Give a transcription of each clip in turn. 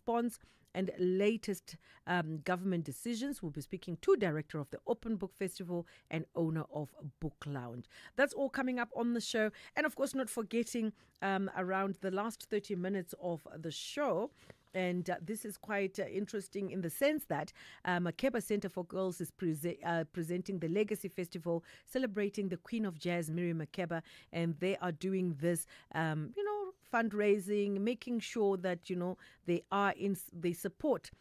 response and latest government decisions. We'll be speaking to director of the Open Book Festival and owner of Book Lounge. That's all coming up on the show. And of course, not forgetting around the last 30 minutes of the show. And this is quite interesting in the sense that Makeba Center for Girls is presenting the Legacy Festival, celebrating the Queen of Jazz, Miriam Makeba, and they are doing this, fundraising, making sure that they support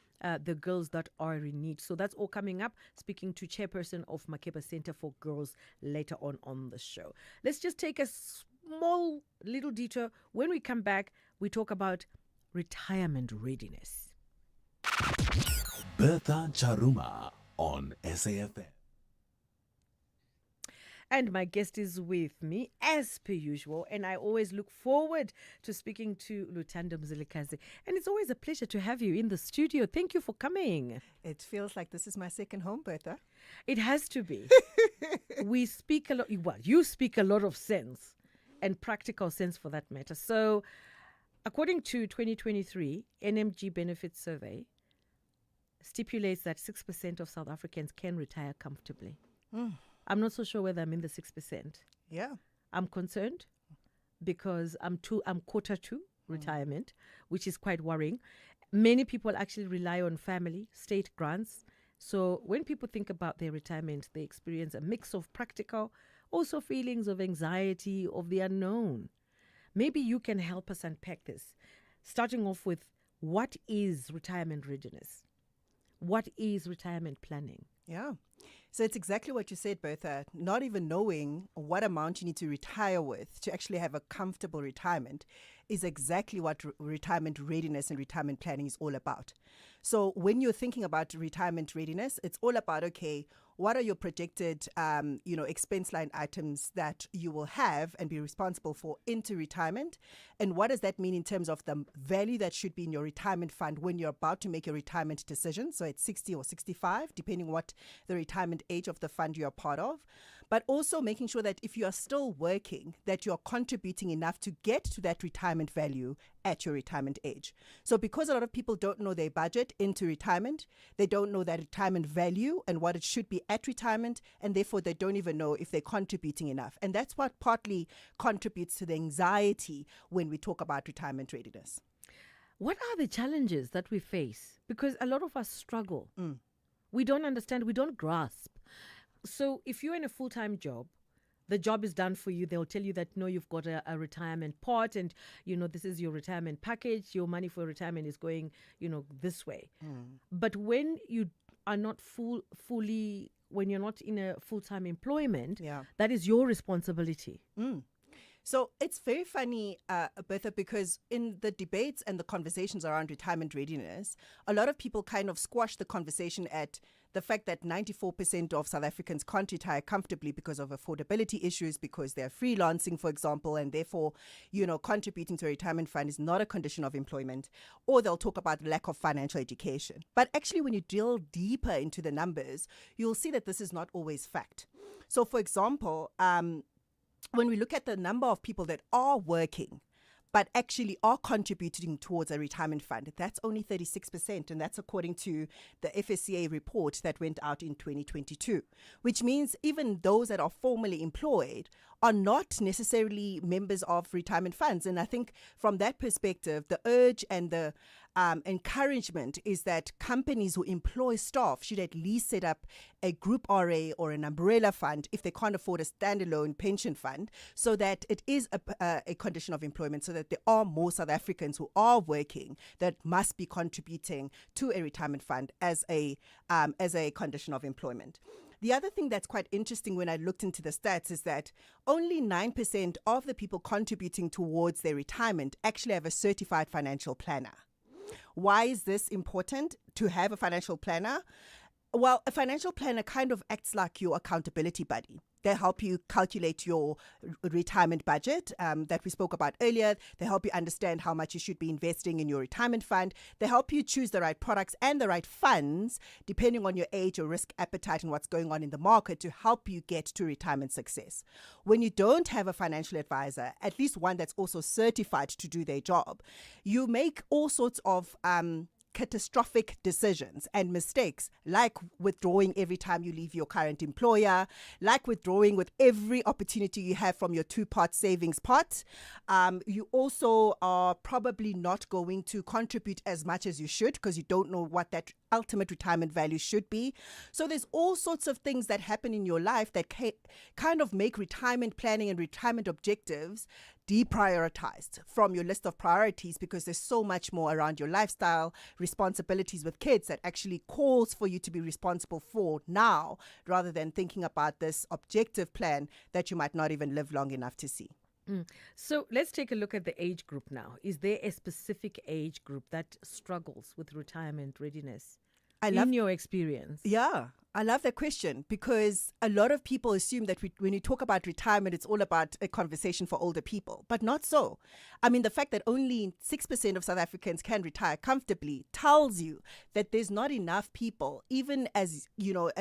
the girls that are in need. So that's all coming up. Speaking to chairperson of Makeba Center for Girls later on the show. Let's just take a small little detour. When we come back, we talk about retirement readiness. Bertha Charuma on SAFM. And my guest is with me as per usual, and I always look forward to speaking to Luthando Mzilikazi. And it's always a pleasure to have you in the studio. Thank you for coming. It feels like this is my second home, Bertha. It has to be. We speak a lot, well, you speak a lot of sense and practical sense for that matter. So, according to 2023 NMG Benefits Survey, stipulates that 6% of South Africans can retire comfortably. I'm not so sure whether I'm in the 6%. Yeah. I'm concerned because I'm quarter to retirement, which is quite worrying. Many people actually rely on family, state grants. So when people think about their retirement, they experience a mix of practical, also feelings of anxiety, of the unknown. Maybe you can help us unpack this, starting off with what is retirement readiness? What is retirement planning? Yeah. So it's exactly what you said, Bertha. Not even knowing what amount you need to retire with to actually have a comfortable retirement is exactly what retirement readiness and retirement planning is all about. So when you're thinking about retirement readiness, it's all about, okay, what are your projected, expense line items that you will have and be responsible for into retirement? And what does that mean in terms of the value that should be in your retirement fund when you're about to make your retirement decision? So at 60 or 65, depending what the retirement age of the fund you're part of. But also making sure that if you are still working, that you're contributing enough to get to that retirement value at your retirement age. So because a lot of people don't know their budget into retirement, they don't know that retirement value and what it should be at retirement, and therefore they don't even know if they're contributing enough. And that's what partly contributes to the anxiety when we talk about retirement readiness. What are the challenges that we face? Because a lot of us struggle. We don't understand, we don't grasp. So if you're in a full-time job, the job is done for you. They'll tell you that, no, you've got a retirement pot and, this is your retirement package. Your money for retirement is going, this way. But when you are not fully, when you're not in a full-time employment, that is your responsibility. So it's very funny, Bertha, because in the debates and the conversations around retirement readiness, a lot of people kind of squash the conversation at the fact that 94% of South Africans can't retire comfortably because of affordability issues, because they're freelancing, for example, and therefore, contributing to a retirement fund is not a condition of employment. Or they'll talk about lack of financial education. But actually, when you drill deeper into the numbers, you'll see that this is not always fact. So, for example, when we look at the number of people that are working, but actually are contributing towards a retirement fund, that's only 36%. And that's according to the FSCA report that went out in 2022, which means even those that are formally employed are not necessarily members of retirement funds. And I think from that perspective, the urge and the encouragement is that companies who employ staff should at least set up a group RA or an umbrella fund if they can't afford a standalone pension fund, so that it is a condition of employment, so that there are more South Africans who are working that must be contributing to a retirement fund as a condition of employment. The other thing that's quite interesting when I looked into the stats is that only 9% of the people contributing towards their retirement actually have a certified financial planner. Why is this important to have a financial planner? Well, a financial planner kind of acts like your accountability buddy. They help you calculate your retirement budget that we spoke about earlier. They help you understand how much you should be investing in your retirement fund. They help you choose the right products and the right funds, depending on your age, your risk appetite, and what's going on in the market to help you get to retirement success. When you don't have a financial advisor, at least one that's also certified to do their job, you make all sorts of catastrophic decisions and mistakes, like withdrawing every time you leave your current employer, like withdrawing with every opportunity you have from your two-part savings pot. You also are probably not going to contribute as much as you should because you don't know what that ultimate retirement value should be. So there's all sorts of things that happen in your life that kind of make retirement planning and retirement objectives deprioritized from your list of priorities because there's so much more around your lifestyle, responsibilities with kids that actually calls for you to be responsible for now, rather than thinking about this objective plan that you might not even live long enough to see. So let's take a look at the age group now. Is there a specific age group that struggles with retirement readiness in your experience? Yeah, I love that question because a lot of people assume that when you talk about retirement, it's all about a conversation for older people, but not so. I mean, the fact that only 6% of South Africans can retire comfortably tells you that there's not enough people, even as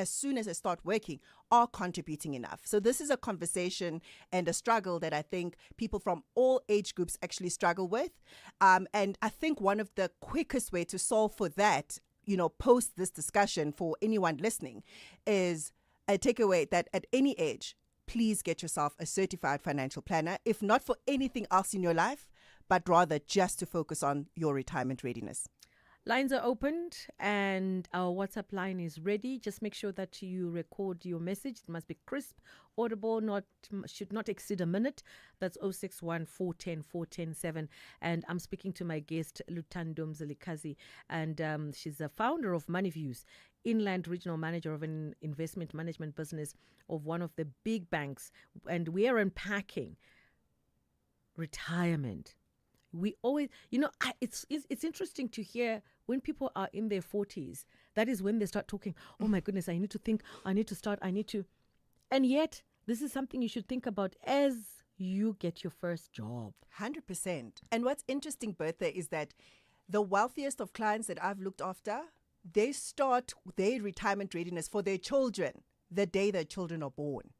soon as they start working, are contributing enough. So this is a conversation and a struggle that I think people from all age groups actually struggle with. And I think one of the quickest way to solve for that, post this discussion for anyone listening, is a takeaway that at any age, please get yourself a certified financial planner, if not for anything else in your life, but rather just to focus on your retirement readiness. Lines are opened and our WhatsApp line is ready. Just make sure that you record your message. It must be crisp, audible, should not exceed a minute. That's 061 410 4107. And I'm speaking to my guest, Luthando Mzilikazi, and she's a founder of Money Views, Inland Regional Manager of an investment management business of one of the big banks. And we are unpacking retirement. We always, it's interesting to hear when people are in their 40s, that is when they start talking, oh my goodness, I need to think, I need to start, and yet this is something you should think about as you get your first job. 100%. And what's interesting, Bertha, is that the wealthiest of clients that I've looked after, they start their retirement readiness for their children the day their children are born.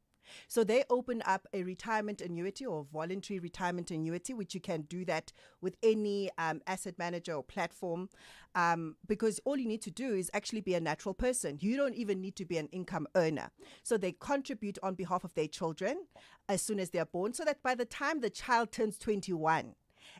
So they open up a retirement annuity or voluntary retirement annuity, which you can do that with any asset manager or platform, because all you need to do is actually be a natural person. You don't even need to be an income earner. So they contribute on behalf of their children as soon as they're born, so that by the time the child turns 21,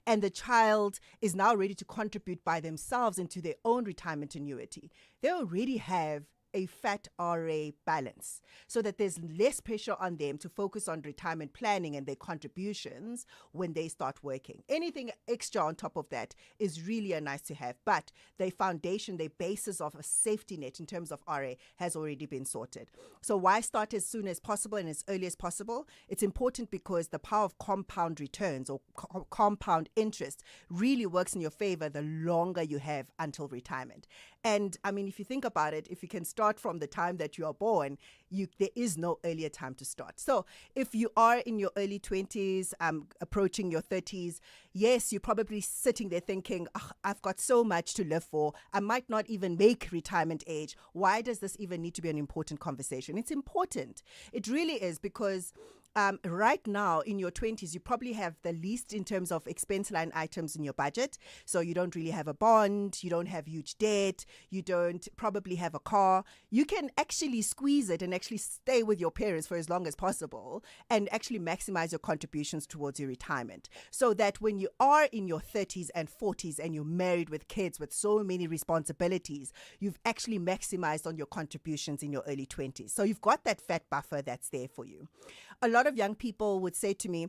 and the child is now ready to contribute by themselves into their own retirement annuity, they already have a fat RA balance, so that there's less pressure on them to focus on retirement planning and their contributions when they start working. Anything extra on top of that is really a nice to have, but their foundation, their basis of a safety net in terms of RA has already been sorted. So why start as soon as possible and as early as possible? It's important because the power of compound returns or compound interest really works in your favor the longer you have until retirement. And I mean, if you think about it, if you can start from the time that you are born, there is no earlier time to start. So if you are in your early 20s, approaching your 30s, yes, you're probably sitting there thinking, I've got so much to live for. I might not even make retirement age. Why does this even need to be an important conversation? It's important. It really is, because right now in your 20s, you probably have the least in terms of expense line items in your budget. So you don't really have a bond, you don't have huge debt, you don't probably have a car. You can actually squeeze it and actually stay with your parents for as long as possible and actually maximize your contributions towards your retirement. So that when you are in your 30s and 40s and you're married with kids with so many responsibilities, you've actually maximized on your contributions in your early 20s. So you've got that fat buffer that's there for you. A lot of young people would say to me,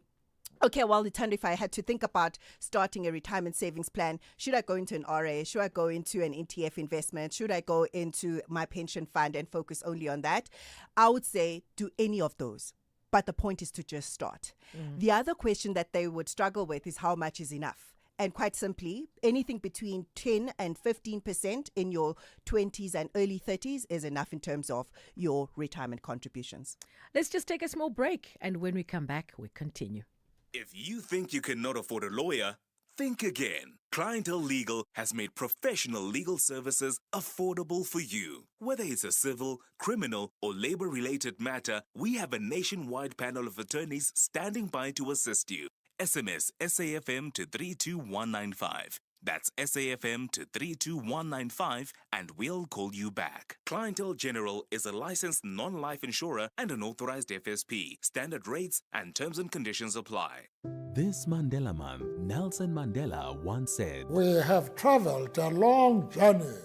okay, well, Luthando, if I had to think about starting a retirement savings plan, should I go into an RA? Should I go into an ETF investment? Should I go into my pension fund and focus only on that? I would say do any of those. But the point is to just start. The other question that they would struggle with is how much is enough. And quite simply, anything between 10 and 15% in your 20s and early 30s is enough in terms of your retirement contributions. Let's just take a small break, and when we come back, we continue. If you think you cannot afford a lawyer, think again. Clientele Legal has made professional legal services affordable for you. Whether it's a civil, criminal, or labor-related matter, we have a nationwide panel of attorneys standing by to assist you. SMS SAFM to 32195. That's SAFM to 32195 and we'll call you back. Clientele General is a licensed non-life insurer and an authorized FSP. Standard rates and terms and conditions apply. This Mandela Month, Nelson Mandela once said, "We have traveled a long journey.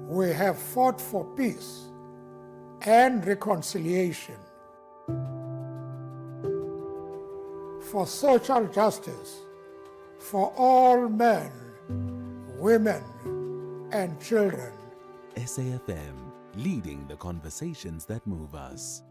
We have fought for peace and reconciliation, for social justice, for all men, women, and children." SAFM, leading the conversations that move us.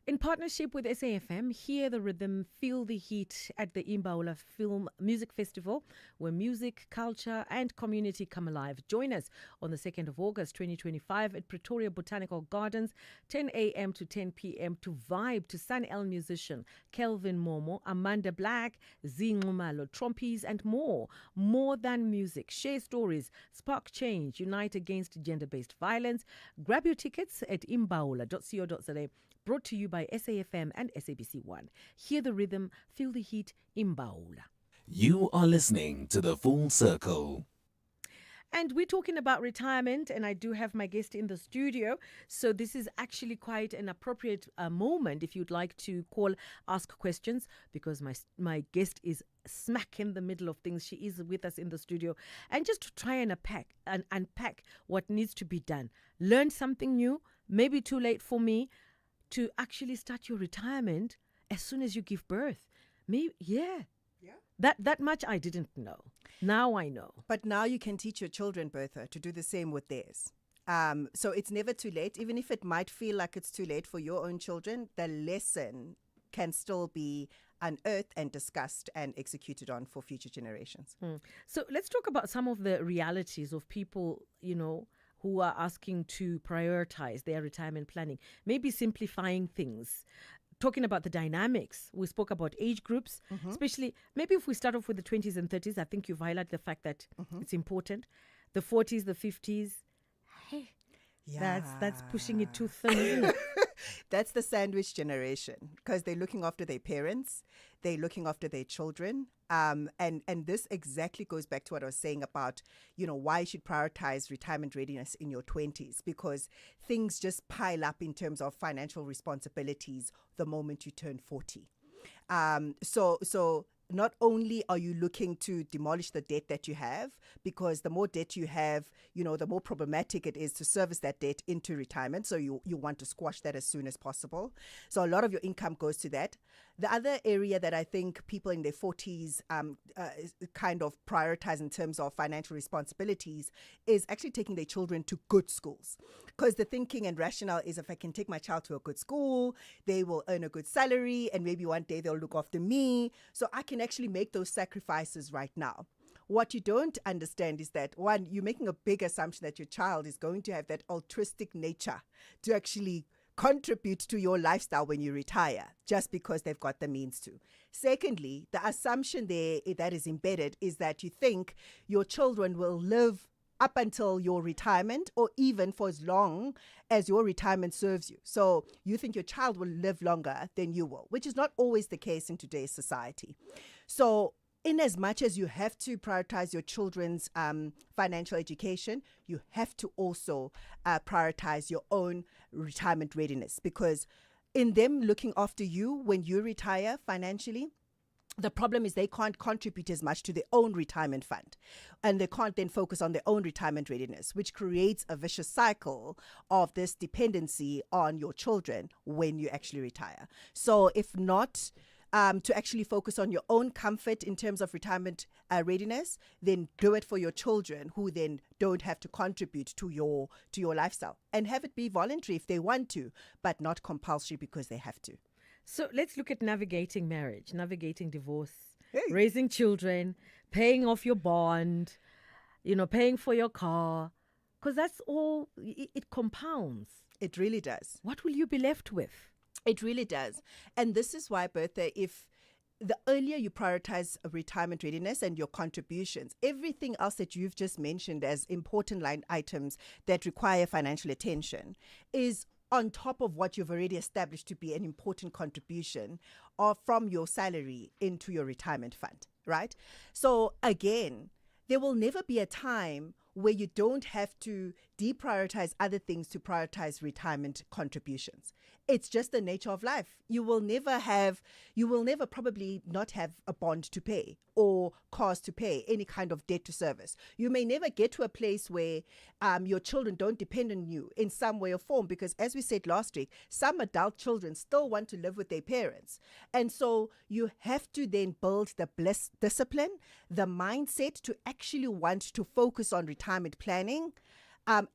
In partnership with SAFM, hear the rhythm, feel the heat at the Imbaula Film Music Festival, where music, culture and community come alive. Join us on the 2nd of August 2025 at Pretoria Botanical Gardens, 10 a.m. to 10 p.m. to vibe to Sun El musician Kelvin Momo, Amanda Black, Zingumalo, Trompies and more. More than music. Share stories, spark change, unite against gender-based violence. Grab your tickets at imbaula.co.za. Brought to you by SAFM and SABC1. Hear the rhythm, feel the heat, Imbaula. You are listening to The Full Circle. And we're talking about retirement, and I do have my guest in the studio. So this is actually quite an appropriate moment if you'd like to call, ask questions, because my guest is smack in the middle of things. She is with us in the studio. And just to try and unpack what needs to be done. Learn something new, maybe too late for me, to actually start your retirement as soon as you give birth. Maybe, yeah. That much I didn't know. Now I know. But now you can teach your children, Bertha, to do the same with theirs. So it's never too late. Even if it might feel like it's too late for your own children, the lesson can still be unearthed and discussed and executed on for future generations. So let's talk about some of the realities of people, who are asking to prioritize their retirement planning, maybe simplifying things, talking about the dynamics. We spoke about age groups, especially maybe if we start off with the 20s and 30s, I think you've highlighted the fact that it's important. The 40s, the 50s, hey, that's pushing it too thin, isn't it? That's the sandwich generation, because they're looking after their parents, they're looking after their children. And this exactly goes back to what I was saying about, why you should prioritize retirement readiness in your 20s, because things just pile up in terms of financial responsibilities the moment you turn 40. So not only are you looking to demolish the debt that you have, because the more debt you have, the more problematic it is to service that debt into retirement. So you want to squash that as soon as possible. So a lot of your income goes to that. The other area that I think people in their 40s kind of prioritize in terms of financial responsibilities is actually taking their children to good schools. Because the thinking and rationale is, if I can take my child to a good school, they will earn a good salary and maybe one day they'll look after me. So I can actually make those sacrifices right now. What you don't understand is that, one, you're making a big assumption that your child is going to have that altruistic nature to actually contribute to your lifestyle when you retire, just because they've got the means to. Secondly, the assumption there that is embedded is that you think your children will live up until your retirement, or even for as long as your retirement serves you. So you think your child will live longer than you will, which is not always the case in today's society. So in as much as you have to prioritize your children's financial education, you have to also prioritize your own retirement readiness, because in them looking after you when you retire financially, the problem is they can't contribute as much to their own retirement fund, and they can't then focus on their own retirement readiness, which creates a vicious cycle of this dependency on your children when you actually retire. So if not to actually focus on your own comfort in terms of retirement readiness, then do it for your children, who then don't have to contribute to your lifestyle, and have it be voluntary if they want to, but not compulsory because they have to. So let's look at navigating marriage, navigating divorce, Hey. raising children, paying off your bond, paying for your car, because that's all, it compounds. It really does. What will you be left with? It really does. And this is why, Bertha, if the earlier you prioritize retirement readiness and your contributions, everything else that you've just mentioned as important line items that require financial attention is on top of what you've already established to be an important contribution or from your salary into your retirement fund, right? So again, there will never be a time where you don't have to deprioritize other things to prioritize retirement contributions. It's just the nature of life. You will never probably not have a bond to pay or cost to pay, any kind of debt to service. You may never get to a place where your children don't depend on you in some way or form, because as we said last week, some adult children still want to live with their parents. And so you have to then build the discipline, the mindset to actually want to focus on retirement planning.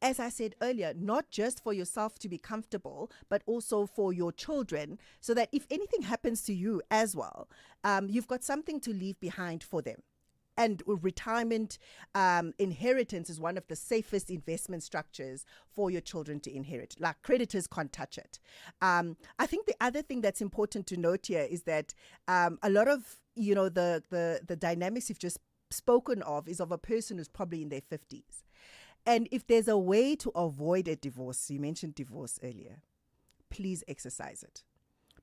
As I said earlier, not just for yourself to be comfortable, but also for your children, so that if anything happens to you as well, you've got something to leave behind for them. And retirement inheritance is one of the safest investment structures for your children to inherit. Like, creditors can't touch it. I think the other thing that's important to note here is that a lot of the dynamics you've just spoken of is of a person who's probably in their 50s. And if there's a way to avoid a divorce, you mentioned divorce earlier, please exercise it.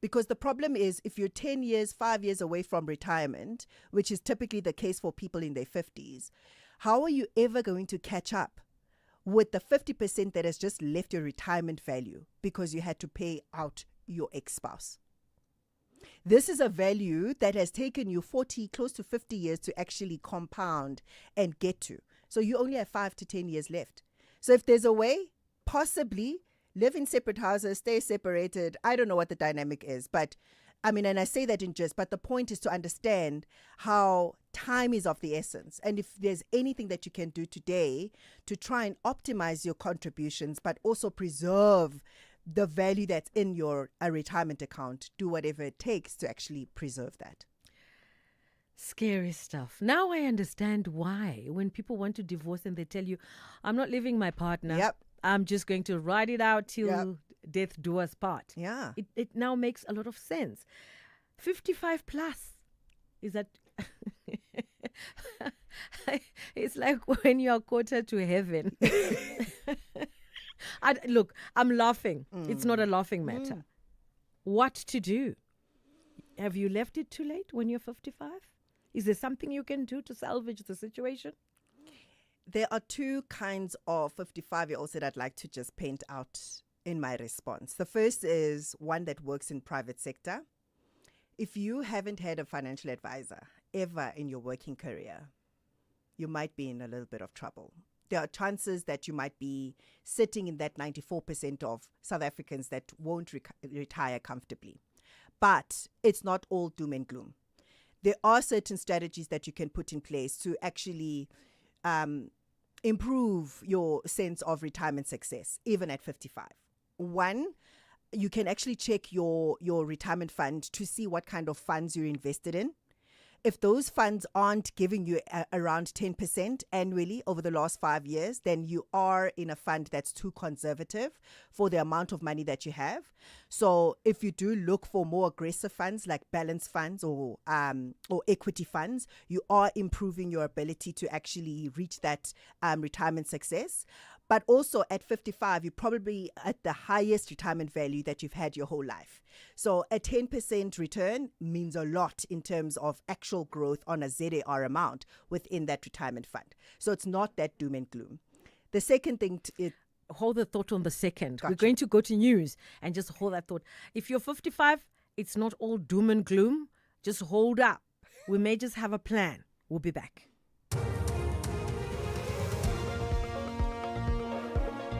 Because the problem is, if you're 10 years, 5 years away from retirement, which is typically the case for people in their 50s, how are you ever going to catch up with the 50% that has just left your retirement value because you had to pay out your ex-spouse? This is a value that has taken you 40, close to 50 years to actually compound and get to. So you only have 5 to 10 years left. So if there's a way, possibly live in separate houses, stay separated. I don't know what the dynamic is, but and I say that in jest, but the point is to understand how time is of the essence. And if there's anything that you can do today to try and optimize your contributions, but also preserve the value that's in your retirement account, do whatever it takes to actually preserve that. Scary stuff. Now I understand why when people want to divorce and they tell you, I'm not leaving my partner. Yep. I'm just going to ride it out till death do us part. Yeah. It now makes a lot of sense. 55 plus. Is that... It's like when you're quarter to heaven. Look, I'm laughing. It's not a laughing matter. What to do? Have you left it too late when you're 55? Is there something you can do to salvage the situation? There are two kinds of 55-year-olds that I'd like to just paint out in my response. The first is one that works in private sector. If you haven't had a financial advisor ever in your working career, you might be in a little bit of trouble. There are chances that you might be sitting in that 94% of South Africans that won't retire comfortably. But it's not all doom and gloom. There are certain strategies that you can put in place to actually improve your sense of retirement success, even at 55. One, you can actually check your retirement fund to see what kind of funds you're invested in. If those funds aren't giving you around 10% annually over the last 5 years, then you are in a fund that's too conservative for the amount of money that you have. So if you do look for more aggressive funds like balanced funds or equity funds, you are improving your ability to actually reach that retirement success. But also at 55, you're probably at the highest retirement value that you've had your whole life. So a 10% return means a lot in terms of actual growth on a ZAR amount within that retirement fund. So it's not that doom and gloom. The second thing, hold the thought on the second. Gotcha. We're going to go to news and just hold that thought. If you're 55, it's not all doom and gloom. Just hold up. We may just have a plan. We'll be back.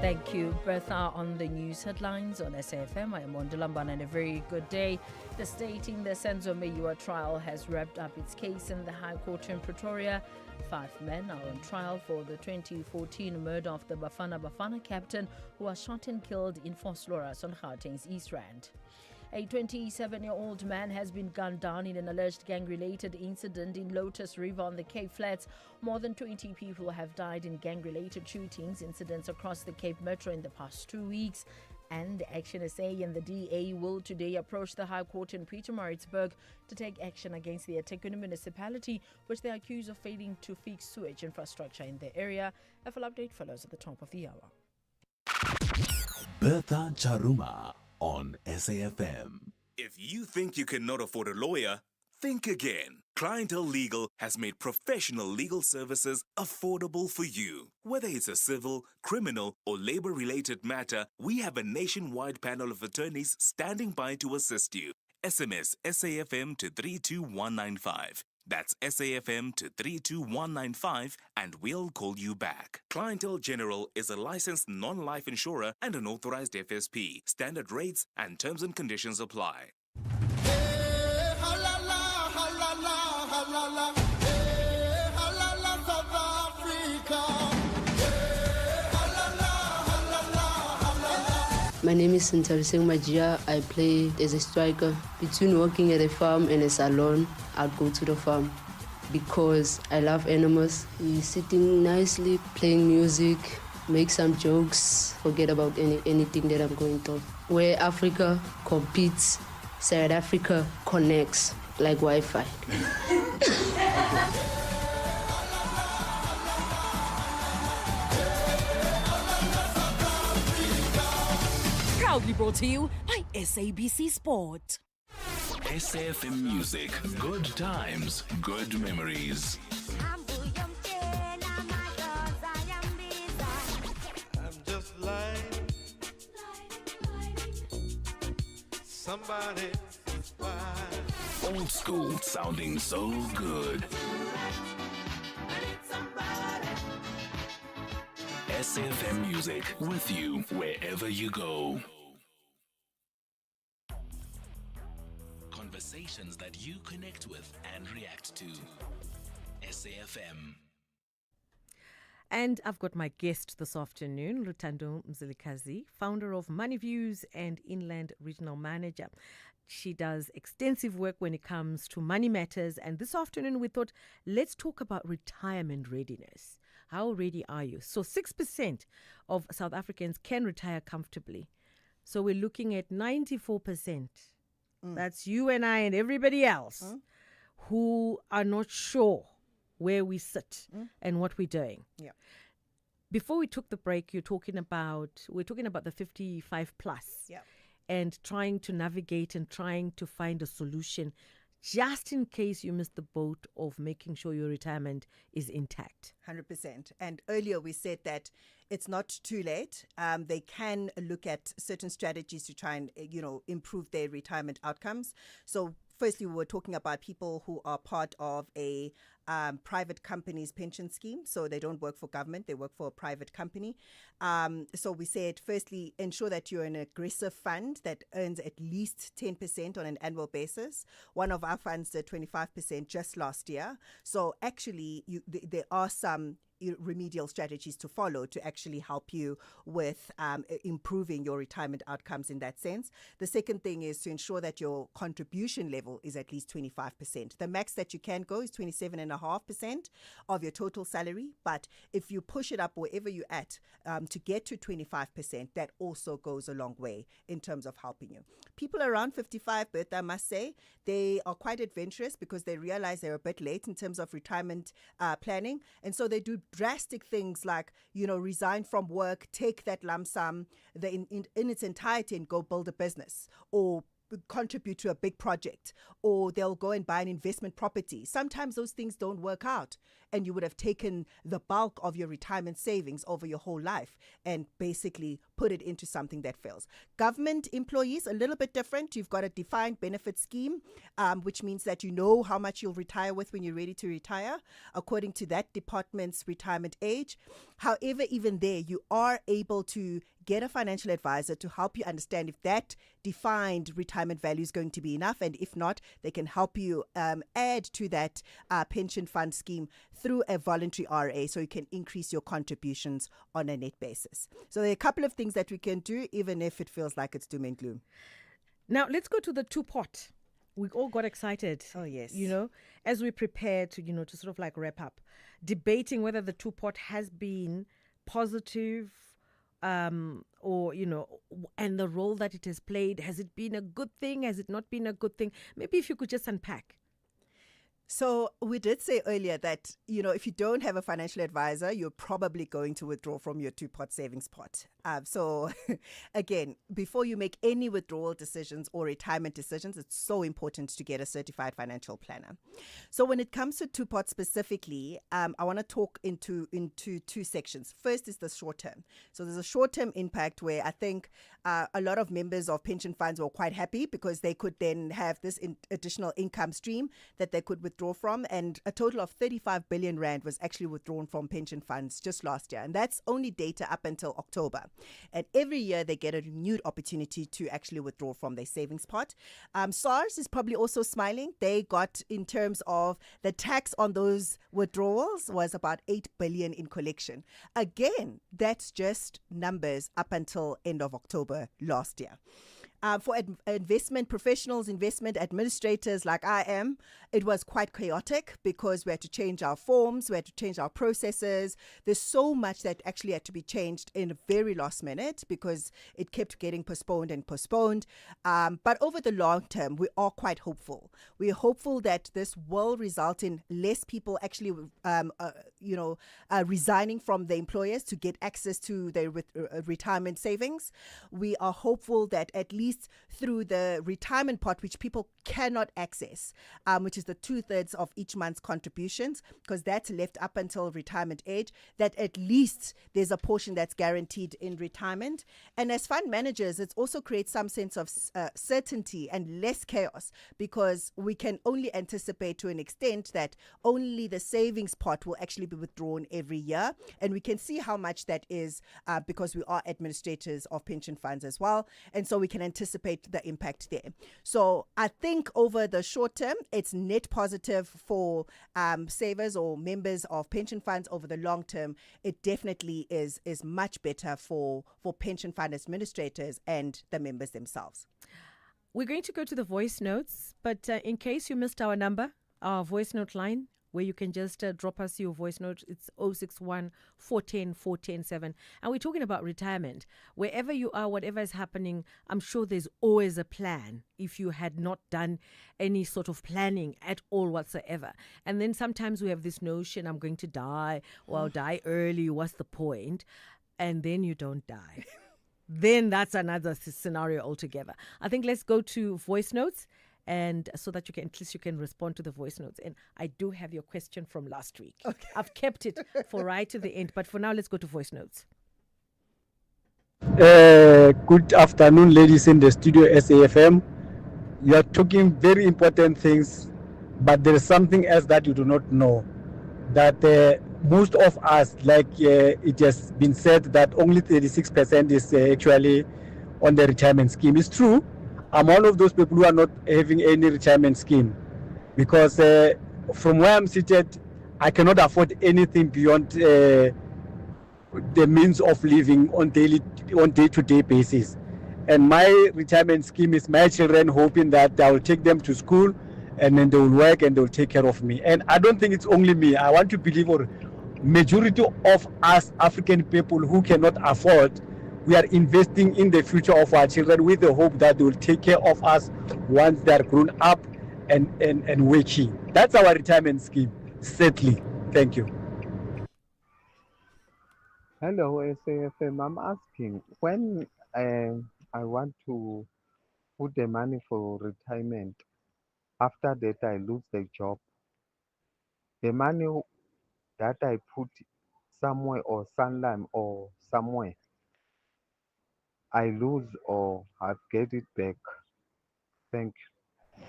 Thank you, Bertha, on the news headlines on SAFM. I am Wondelamban, and a very good day. The state in the Senzo Meyiwa trial has wrapped up its case in the High Court in Pretoria. 5 men are on trial for the 2014 murder of the Bafana captain who was shot and killed in Vosloorus on Gauteng's East Rand. A 27-year-old man has been gunned down in an alleged gang-related incident in Lotus River on the Cape Flats. More than 20 people have died in gang-related shootings incidents across the Cape Metro in the past 2 weeks. And the Action SA and the DA will today approach the High Court in Pietermaritzburg to take action against the eThekwini municipality, which they accuse of failing to fix sewage infrastructure in their area. A full update follows at the top of the hour. Bertha Charuma on SAFM. If you think you cannot afford a lawyer, think again. Clientele Legal has made professional legal services affordable for you. Whether it's a civil, criminal, or labor-related matter, we have a nationwide panel of attorneys standing by to assist you. SMS SAFM to 32195. That's SAFM to 32195 and we'll call you back. Clientele General is a licensed non-life insurer and an authorized FSP. Standard rates and terms and conditions apply. My name is Sintariseng Magia. I play as a striker. Between working at a farm and a salon, I'd go to the farm because I love animals. He's sitting nicely, playing music, make some jokes, forget about anything that I'm going through. Where Africa competes, South Africa connects like Wi-Fi. Proudly brought to you by SABC Sport. SAFM Music. Good times, good memories. I'm just like somebody fine. Old school sounding so good. SAFM Music with you wherever you go. Conversations that you connect with and react to. SAFM. And I've got my guest this afternoon, Lutando Mzilikazi, founder of Money Views and Inland Regional Manager. She does extensive work when it comes to money matters. And this afternoon we thought, let's talk about retirement readiness. How ready are you? So 6% of South Africans can retire comfortably. So we're looking at 94%. That's you and I and everybody else who are not sure where we sit and what we're doing. Yeah. Before we took the break, we're talking about the 55 plus and trying to navigate and trying to find a solution just in case you miss the boat of making sure your retirement is intact. 100%. And earlier we said that it's not too late. They can look at certain strategies to try and, improve their retirement outcomes. So firstly, we were talking about people who are part of a private company's pension scheme. So they don't work for government, they work for a private company. So we said, firstly, ensure that you're an aggressive fund that earns at least 10% on an annual basis. One of our funds did 25% just last year. So actually, there are some remedial strategies to follow to actually help you with improving your retirement outcomes in that sense. The second thing is to ensure that your contribution level is at least 25%. The max that you can go is 27.5% of your total salary. But if you push it up wherever you're at to get to 25%, that also goes a long way in terms of helping you. People around 55, Bertha, I must say, they are quite adventurous because they realize they're a bit late in terms of retirement planning. And so they do drastic things like, resign from work, take that lump sum in its entirety and go build a business, or contribute to a big project, or they'll go and buy an investment property. Sometimes those things don't work out, and you would have taken the bulk of your retirement savings over your whole life and basically put it into something that fails. Government employees, a little bit different. You've got a defined benefit scheme, which means that you know how much you'll retire with when you're ready to retire, according to that department's retirement age. However, even there, you are able to get a financial advisor to help you understand if that defined retirement value is going to be enough, and if not, they can help you add to that pension fund scheme through a voluntary RA, so you can increase your contributions on a net basis. So there are a couple of things that we can do, even if it feels like it's doom and gloom. Now, let's go to the two pot. We all got excited. Oh, yes. You know, as we prepare to, to sort of like wrap up, debating whether the two pot has been positive or, and the role that it has played. Has it been a good thing? Has it not been a good thing? Maybe if you could just unpack. So we did say earlier that, if you don't have a financial advisor, you're probably going to withdraw from your two-pot savings pot. So again, before you make any withdrawal decisions or retirement decisions, it's so important to get a certified financial planner. So when it comes to two-pot specifically, I want to talk into two sections. First is the short term. So there's a short-term impact where I think a lot of members of pension funds were quite happy because they could then have this additional income stream that they could withdraw from, and a total of 35 billion rand was actually withdrawn from pension funds just last year, and that's only data up until October. And every year they get a renewed opportunity to actually withdraw from their savings pot. SARS is probably also smiling. They got, in terms of the tax on those withdrawals, was about 8 billion in collection. Again, that's just numbers up until end of October last year. For investment professionals, investment administrators like I am, it was quite chaotic because we had to change our forms, we had to change our processes. There's so much that actually had to be changed in a very last minute because it kept getting postponed and postponed. But over the long term, we are quite hopeful. We're hopeful that this will result in less people actually, resigning from the employers to get access to their retirement savings. We are hopeful that at least through the retirement pot, which people cannot access, which is the 2/3 of each month's contributions, because that's left up until retirement age, that at least there's a portion that's guaranteed in retirement. And as fund managers, it also creates some sense of certainty and less chaos, because we can only anticipate to an extent that only the savings pot will actually be withdrawn every year. And we can see how much that is because we are administrators of pension funds as well. And so we can anticipate the impact there. So I think over the short term, it's net positive for savers or members of pension funds. Over the long term, it definitely is much better for pension fund administrators and the members themselves. We're going to go to the voice notes, but in case you missed our number, our voice note line, where you can just drop us your voice note. It's 061 410 410 And we're talking about retirement. Wherever you are, whatever is happening, I'm sure there's always a plan if you had not done any sort of planning at all whatsoever. And then sometimes we have this notion, I'm going to die, or I'll die early, what's the point? And then you don't die. Then that's another scenario altogether. I think let's go to voice notes. And so that at least you can respond to the voice notes. And I do have your question from last week. Okay. I've kept it for right to the end. But for now, let's go to voice notes. Good afternoon, ladies in the studio, SAFM. You are talking very important things, but there is something else that you do not know. That most of us, like it has been said, that only 36% is actually on the retirement scheme. It's true. I'm one of those people who are not having any retirement scheme because from where I'm seated, I cannot afford anything beyond the means of living on day-to-day basis. And my retirement scheme is my children, hoping that I will take them to school and then they will work and they will take care of me. And I don't think it's only me. I want to believe or majority of us African people who cannot afford, we are investing in the future of our children with the hope that they will take care of us once they are grown up and working. That's our retirement scheme, sadly. Thank you. Hello, SAFM. I'm asking, when I want to put the money for retirement, after that I lose the job, the money that I put somewhere or Sanlam or somewhere, I lose or I get it back. Thank you.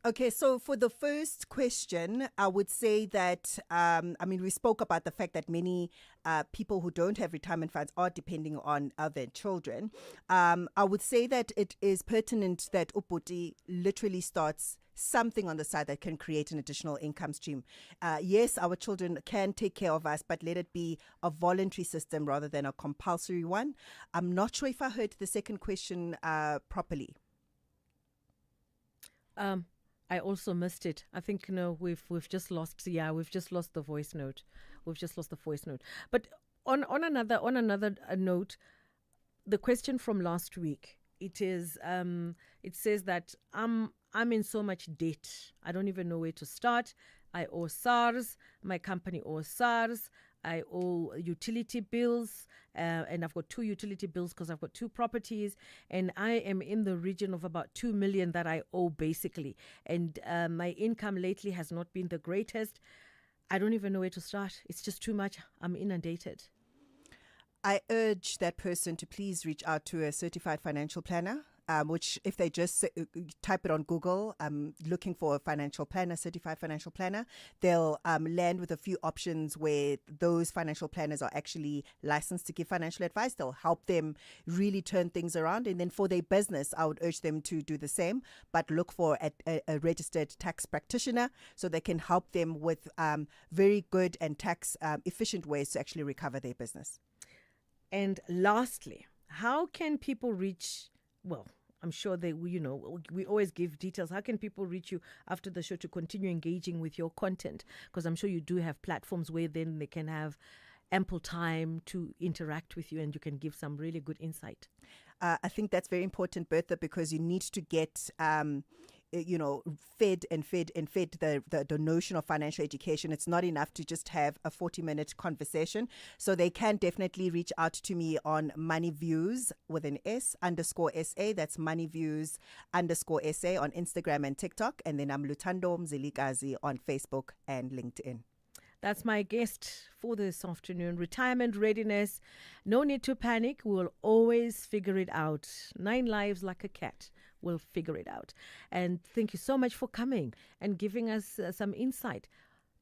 Okay, so for the first question, I would say that, we spoke about the fact that many people who don't have retirement funds are depending on other children. I would say that it is pertinent that Uputi literally starts something on the side that can create an additional income stream. Yes, our children can take care of us, but let it be a voluntary system rather than a compulsory one. I'm not sure if I heard the second question properly. I also missed it. I think we've just lost. Yeah, we've just lost the voice note. But on another note, the question from last week. It says that I'm in so much debt. I don't even know where to start. I owe SARS. My company owes SARS. I owe utility bills, and I've got 2 utility bills because I've got 2 properties, and I am in the region of about 2 million that I owe basically. And my income lately has not been the greatest. I don't even know where to start. It's just too much. I'm inundated. I urge that person to please reach out to a certified financial planner, which if they just type it on Google, looking for a financial planner, certified financial planner, they'll land with a few options where those financial planners are actually licensed to give financial advice. They'll help them really turn things around. And then for their business, I would urge them to do the same, but look for a registered tax practitioner so they can help them with very good and tax efficient ways to actually recover their business. And lastly, how can people reach, well, I'm sure we always give details. How can people reach you after the show to continue engaging with your content? Because I'm sure you do have platforms where then they can have ample time to interact with you and you can give some really good insight. I think that's very important, Bertha, because you need to get fed the notion of financial education. It's not enough to just have a 40-minute conversation. So they can definitely reach out to me on MoneyViews with an S _SA. That's MoneyViews _SA on Instagram and TikTok. And then I'm Lutando Mzilikazi on Facebook and LinkedIn. That's my guest for this afternoon. Retirement readiness. No need to panic. We'll always figure it out. 9 lives like a cat. We'll figure it out. And thank you so much for coming and giving us some insight.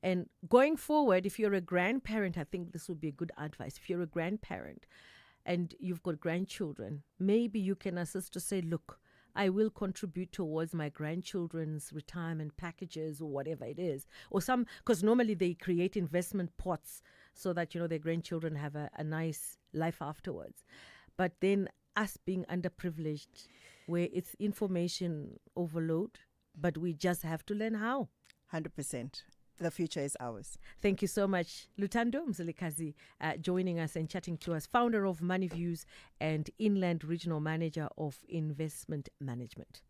And going forward, if you're a grandparent, I think this would be a good advice. If you're a grandparent and you've got grandchildren, maybe you can assist to say, look, I will contribute towards my grandchildren's retirement packages or whatever it is. Or some, because normally they create investment pots so that, their grandchildren have a nice life afterwards. But then us being underprivileged, where it's information overload, but we just have to learn how. 100%. The future is ours. Thank you so much, Lutando Mzilikazi, joining us and chatting to us, founder of MoneyViews and Inland Regional Manager of Investment Management.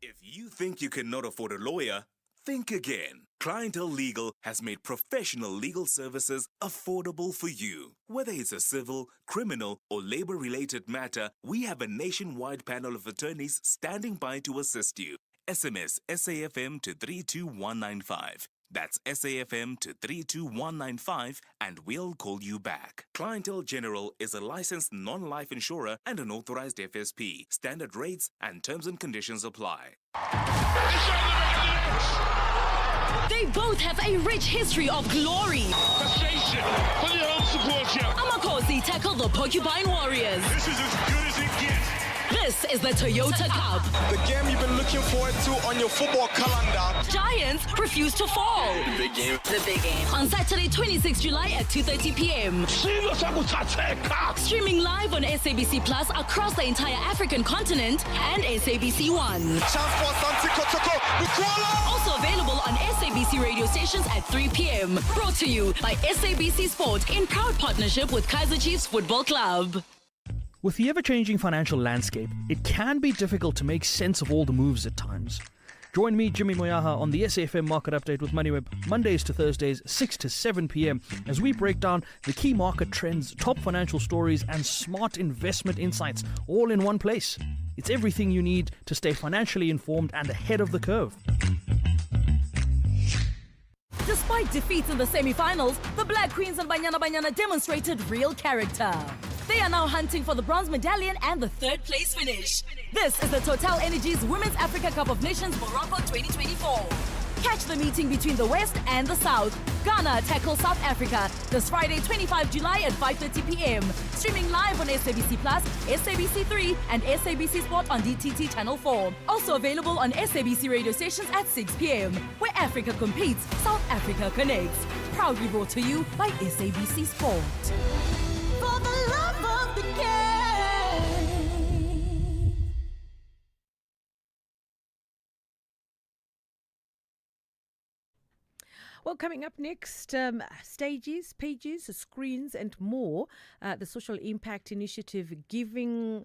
If you think you cannot afford a lawyer, think again. Clientele Legal has made professional legal services affordable for you. Whether it's a civil, criminal, or labor-related matter, we have a nationwide panel of attorneys standing by to assist you. SMS SAFM to 32195. That's SAFM to 32195 and we'll call you back. Clientele General is a licensed non-life insurer and an authorized FSP. Standard rates and terms and conditions apply. They both have a rich history of glory. Amakosi tackle the Porcupine Warriors. This is as good as it gets. This is the Toyota Cup. The game you've been looking forward to on your football calendar. Giants refuse to fall. The big game. The big game. On Saturday, 26 July at 2:30 p.m. Streaming live on SABC Plus across the entire African continent and SABC One. Also available on SABC radio stations at 3 p.m. Brought to you by SABC Sport in proud partnership with Kaizer Chiefs Football Club. With the ever-changing financial landscape, it can be difficult to make sense of all the moves at times. Join me, Jimmy Moyaha, on the SAFM Market Update with MoneyWeb, Mondays to Thursdays, 6 to 7 p.m, as we break down the key market trends, top financial stories, and smart investment insights, all in one place. It's everything you need to stay financially informed and ahead of the curve. Despite defeats in the semi-finals, the Black Queens and Banyana Banyana demonstrated real character. They are now hunting for the bronze medallion and the 3rd place finish. This is the Total Energies Women's Africa Cup of Nations Morocco 2024. Catch the meeting between the West and the South. Ghana tackles South Africa this Friday, 25 July at 5:30 p.m. Streaming live on SABC Plus, SABC 3, and SABC Sport on DTT Channel 4. Also available on SABC radio stations at 6 p.m. Where Africa competes, South Africa connects. Proudly brought to you by SABC Sport. For the love of the game. Well, coming up next, stages, pages, screens, and more. The Social Impact Initiative Giving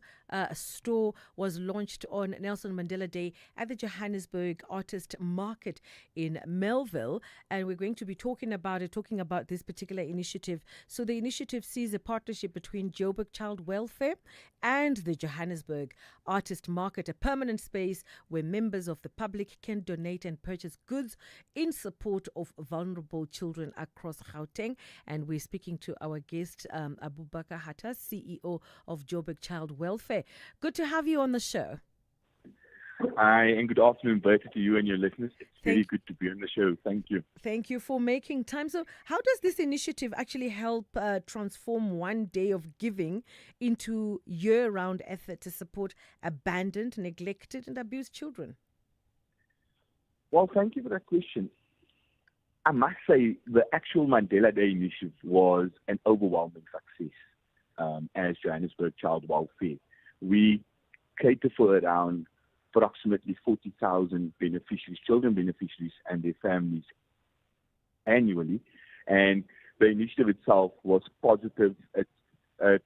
Store was launched on Nelson Mandela Day at the Johannesburg Artist Market in Melville. And we're going to be talking about this particular initiative. So the initiative sees a partnership between Joburg Child Welfare and the Johannesburg Artist Market, a permanent space where members of the public can donate and purchase goods in support of vulnerable children across Gauteng. And we're speaking to our guest, Abubakar Hatta, CEO of Joburg Child Welfare. Good to have you on the show. Hi, and good afternoon, Bertha, to you and your listeners. It's very good to be on the show. Thank you. Thank you for making time. So how does this initiative actually help transform one day of giving into year-round effort to support abandoned, neglected, and abused children? Well, thank you for that question. I must say the actual Mandela Day initiative was an overwhelming success as Johannesburg Child Welfare. We cater for around approximately 40,000 beneficiaries, children beneficiaries and their families annually. And the initiative itself was positive.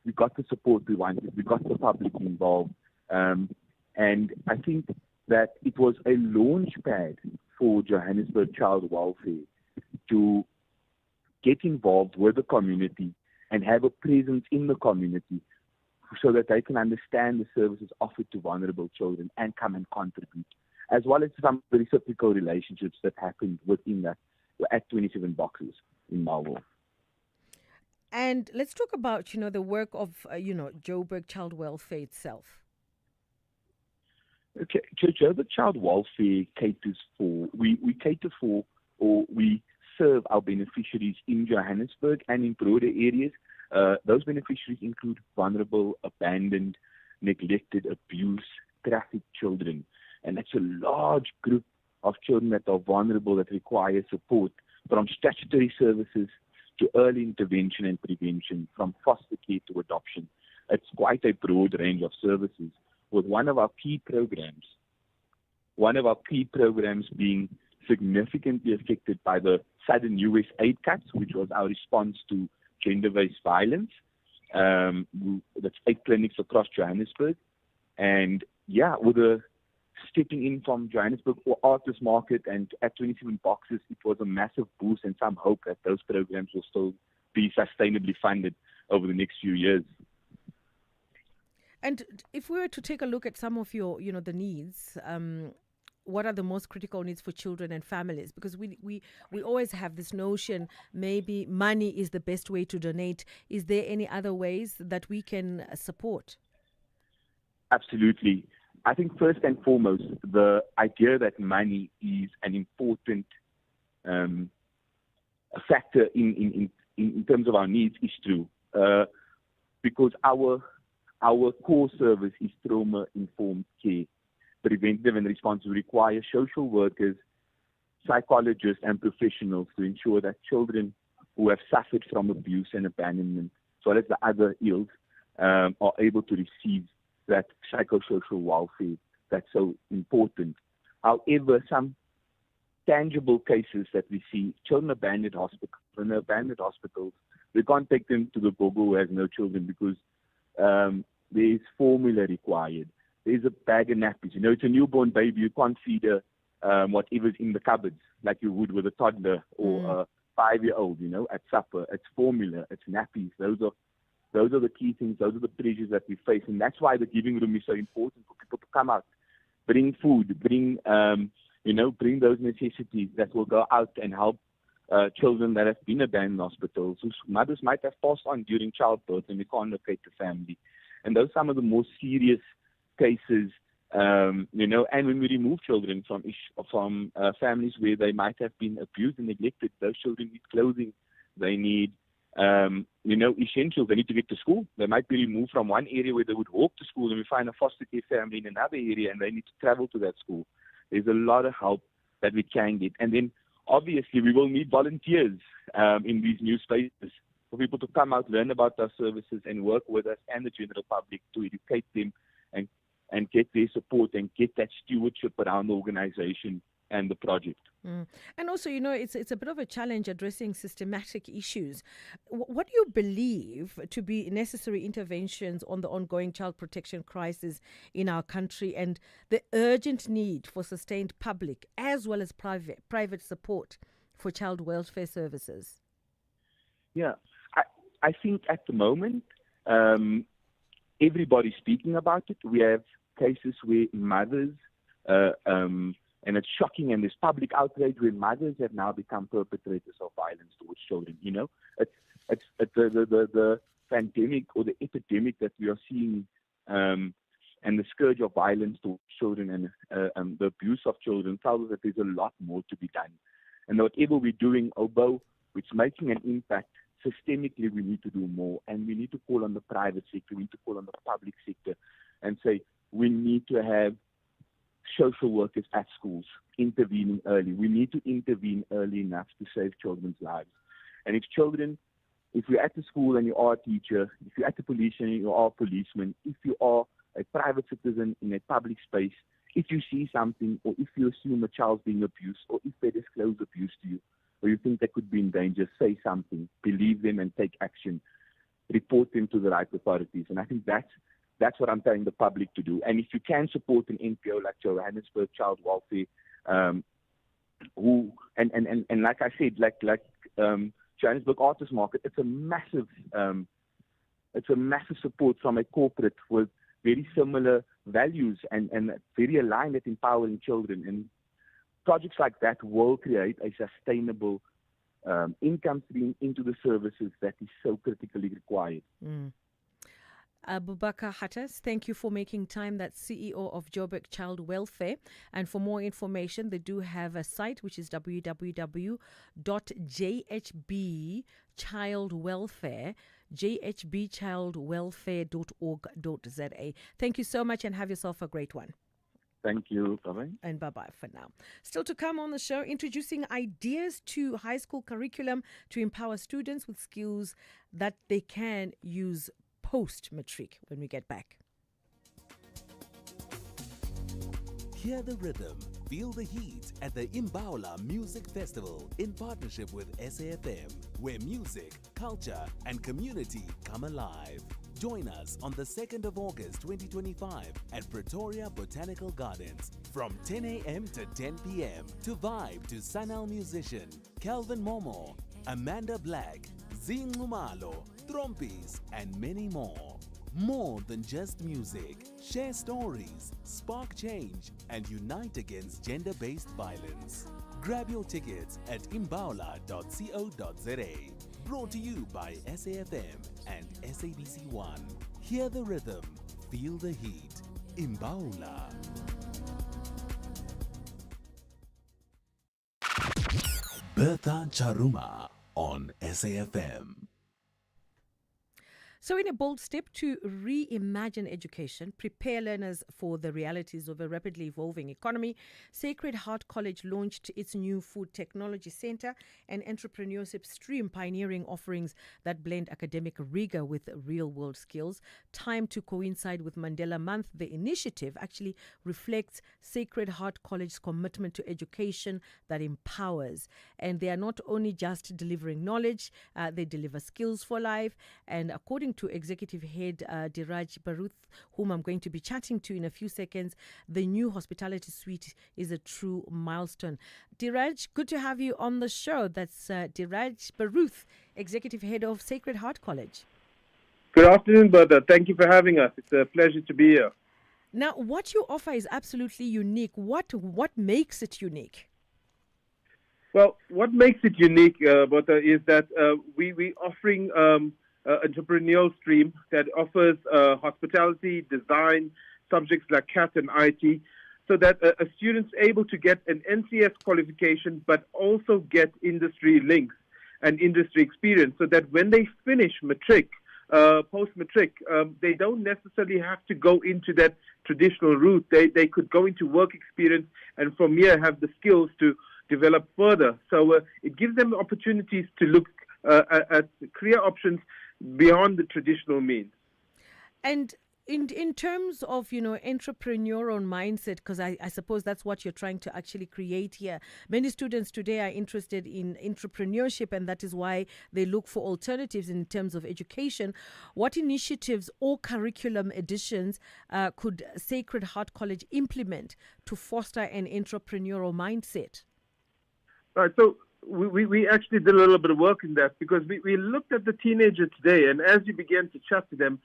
We got the support we wanted. We got the public involved. And I think that it was a launch pad for Johannesburg Child Welfare to get involved with the community and have a presence in the community so that they can understand the services offered to vulnerable children and come and contribute, as well as some reciprocal relationships that happened within that at 27 boxes in Marvel. And let's talk about, the work of, Joburg Child Welfare itself. Okay, Joburg Child Welfare caters for, we cater for, or we serve our beneficiaries in Johannesburg and in broader areas. Those beneficiaries include vulnerable, abandoned, neglected, abused, trafficked children. And that's a large group of children that are vulnerable, that require support, from statutory services to early intervention and prevention, from foster care to adoption. It's quite a broad range of services, with one of our key programs being significantly affected by the sudden U.S. aid cuts, which was our response to gender-based violence. That's 8 clinics across Johannesburg. And with a stepping in from Johannesburg or Artist Market and at 27 boxes, it was a massive boost and some hope that those programs will still be sustainably funded over the next few years. And if we were to take a look at some of your, the needs, what are the most critical needs for children and families? Because we always have this notion, maybe money is the best way to donate. Is there any other ways that we can support? Absolutely. I think first and foremost, the idea that money is an important factor in terms of our needs is true. Because our core service is trauma-informed care. Preventive and responsive require social workers, psychologists, and professionals to ensure that children who have suffered from abuse and abandonment, as well as the other ills, are able to receive that psychosocial welfare that's so important. However, some tangible cases that we see, children abandoned hospitals. When they're abandoned hospitals, we can't take them to the gogo who has no children because there is formula required. There's a bag of nappies. It's a newborn baby. You can't feed her whatever's in the cupboards like you would with a toddler or a 5-year-old, at supper. It's formula. It's nappies. Those are the key things. Those are the pressures that we face. And that's why the giving room is so important for people to come out, bring food, bring those necessities that will go out and help children that have been abandoned in hospitals, whose mothers might have passed on during childbirth and we can't locate the family. And those are some of the more serious cases And when we remove children from families where they might have been abused and neglected, those children need clothing, they need, essentials. They need to get to school. They might be removed from one area where they would walk to school, and we find a foster care family in another area, and they need to travel to that school. There's a lot of help that we can get. And then, obviously, we will need volunteers in these new spaces for people to come out, learn about our services, and work with us and the general public to educate them and get their support and get that stewardship around the organization and the project. And also, it's a bit of a challenge addressing systematic issues. What do you believe to be necessary interventions on the ongoing child protection crisis in our country and the urgent need for sustained public as well as private support for child welfare services? Yeah, I think at the moment, everybody's speaking about it. We have cases where mothers, and it's shocking, and there's public outrage where mothers have now become perpetrators of violence towards children. It's the pandemic or the epidemic that we are seeing, and the scourge of violence towards children and the abuse of children tells us that there's a lot more to be done. And whatever we're doing, although it's making an impact, systemically we need to do more, and we need to call on the private sector, we need to call on the public sector and say we need to have social workers at schools intervening early. We need to intervene early enough to save children's lives. And if you're at the school and you are a teacher, if you're at the police and you are a policeman, if you are a private citizen in a public space, if you see something or if you assume a child's being abused or if they disclose abuse to you or you think they could be in danger, say something, believe them and take action, report them to the right authorities. And I think that's what I'm telling the public to do. And if you can support an NPO like Johannesburg Child Welfare, and like I said, like Johannesburg Artist Market, it's a massive support from a corporate with very similar values and very aligned at empowering children. And projects like that will create a sustainable income stream into the services that is so critically required. Abubakar Hattas, thank you for making time. That's CEO of Joburg Child Welfare. And for more information, they do have a site which is www.jhbchildwelfare.org.za. Thank you so much and have yourself a great one. Thank you. Bye-bye. And bye-bye for now. Still to come on the show, introducing ideas to high school curriculum to empower students with skills that they can use post-matric when we get back. Hear the rhythm, feel the heat at the Imbaula Music Festival in partnership with SAFM, where music, culture and community come alive. Join us on the 2nd of August 2025 at Pretoria Botanical Gardens from 10 a.m. to 10 p.m. to vibe to Sanal musician Calvin Momo, Amanda Black, Zingumalo, Trompis, and many more. More than just music. Share stories, spark change, and unite against gender-based violence. Grab your tickets at imbaula.co.za. Brought to you by SAFM and SABC1. Hear the rhythm, feel the heat. Imbaula. Bertha Charuma on SAFM. So in a bold step to reimagine education, prepare learners for the realities of a rapidly evolving economy, Sacred Heart College launched its new Food Technology Center and entrepreneurship stream, pioneering offerings that blend academic rigor with real-world skills. Timed to coincide with Mandela Month, the initiative actually reflects Sacred Heart College's commitment to education that empowers. And they are not only just delivering knowledge, they deliver skills for life. And according to Executive Head Diraj Baruth, whom I'm going to be chatting to in a few seconds, the new hospitality suite is a true milestone. Diraj, good to have you on the show. That's Diraj Baruth, Executive Head of Sacred Heart College. Good afternoon, Bertha. Thank you for having us. It's a pleasure to be here. Now, what you offer is absolutely unique. What makes it unique? Well, what makes it unique, Bertha, is that we're offering entrepreneurial stream that offers hospitality, design, subjects like CAT and IT, so that a student's able to get an NCS qualification, but also get industry links and industry experience, so that when they finish matric, post-matric, they don't necessarily have to go into that traditional route. They could go into work experience and from here have the skills to develop further. So it gives them opportunities to look at career options beyond the traditional means. And in terms of, entrepreneurial mindset, because I suppose that's what you're trying to actually create here. Many students today are interested in entrepreneurship, and that is why they look for alternatives in terms of education. What initiatives or curriculum additions could Sacred Heart College implement to foster an entrepreneurial mindset? Right, so we actually did a little bit of work in that, because we looked at the teenager today, and as you began to chat to them,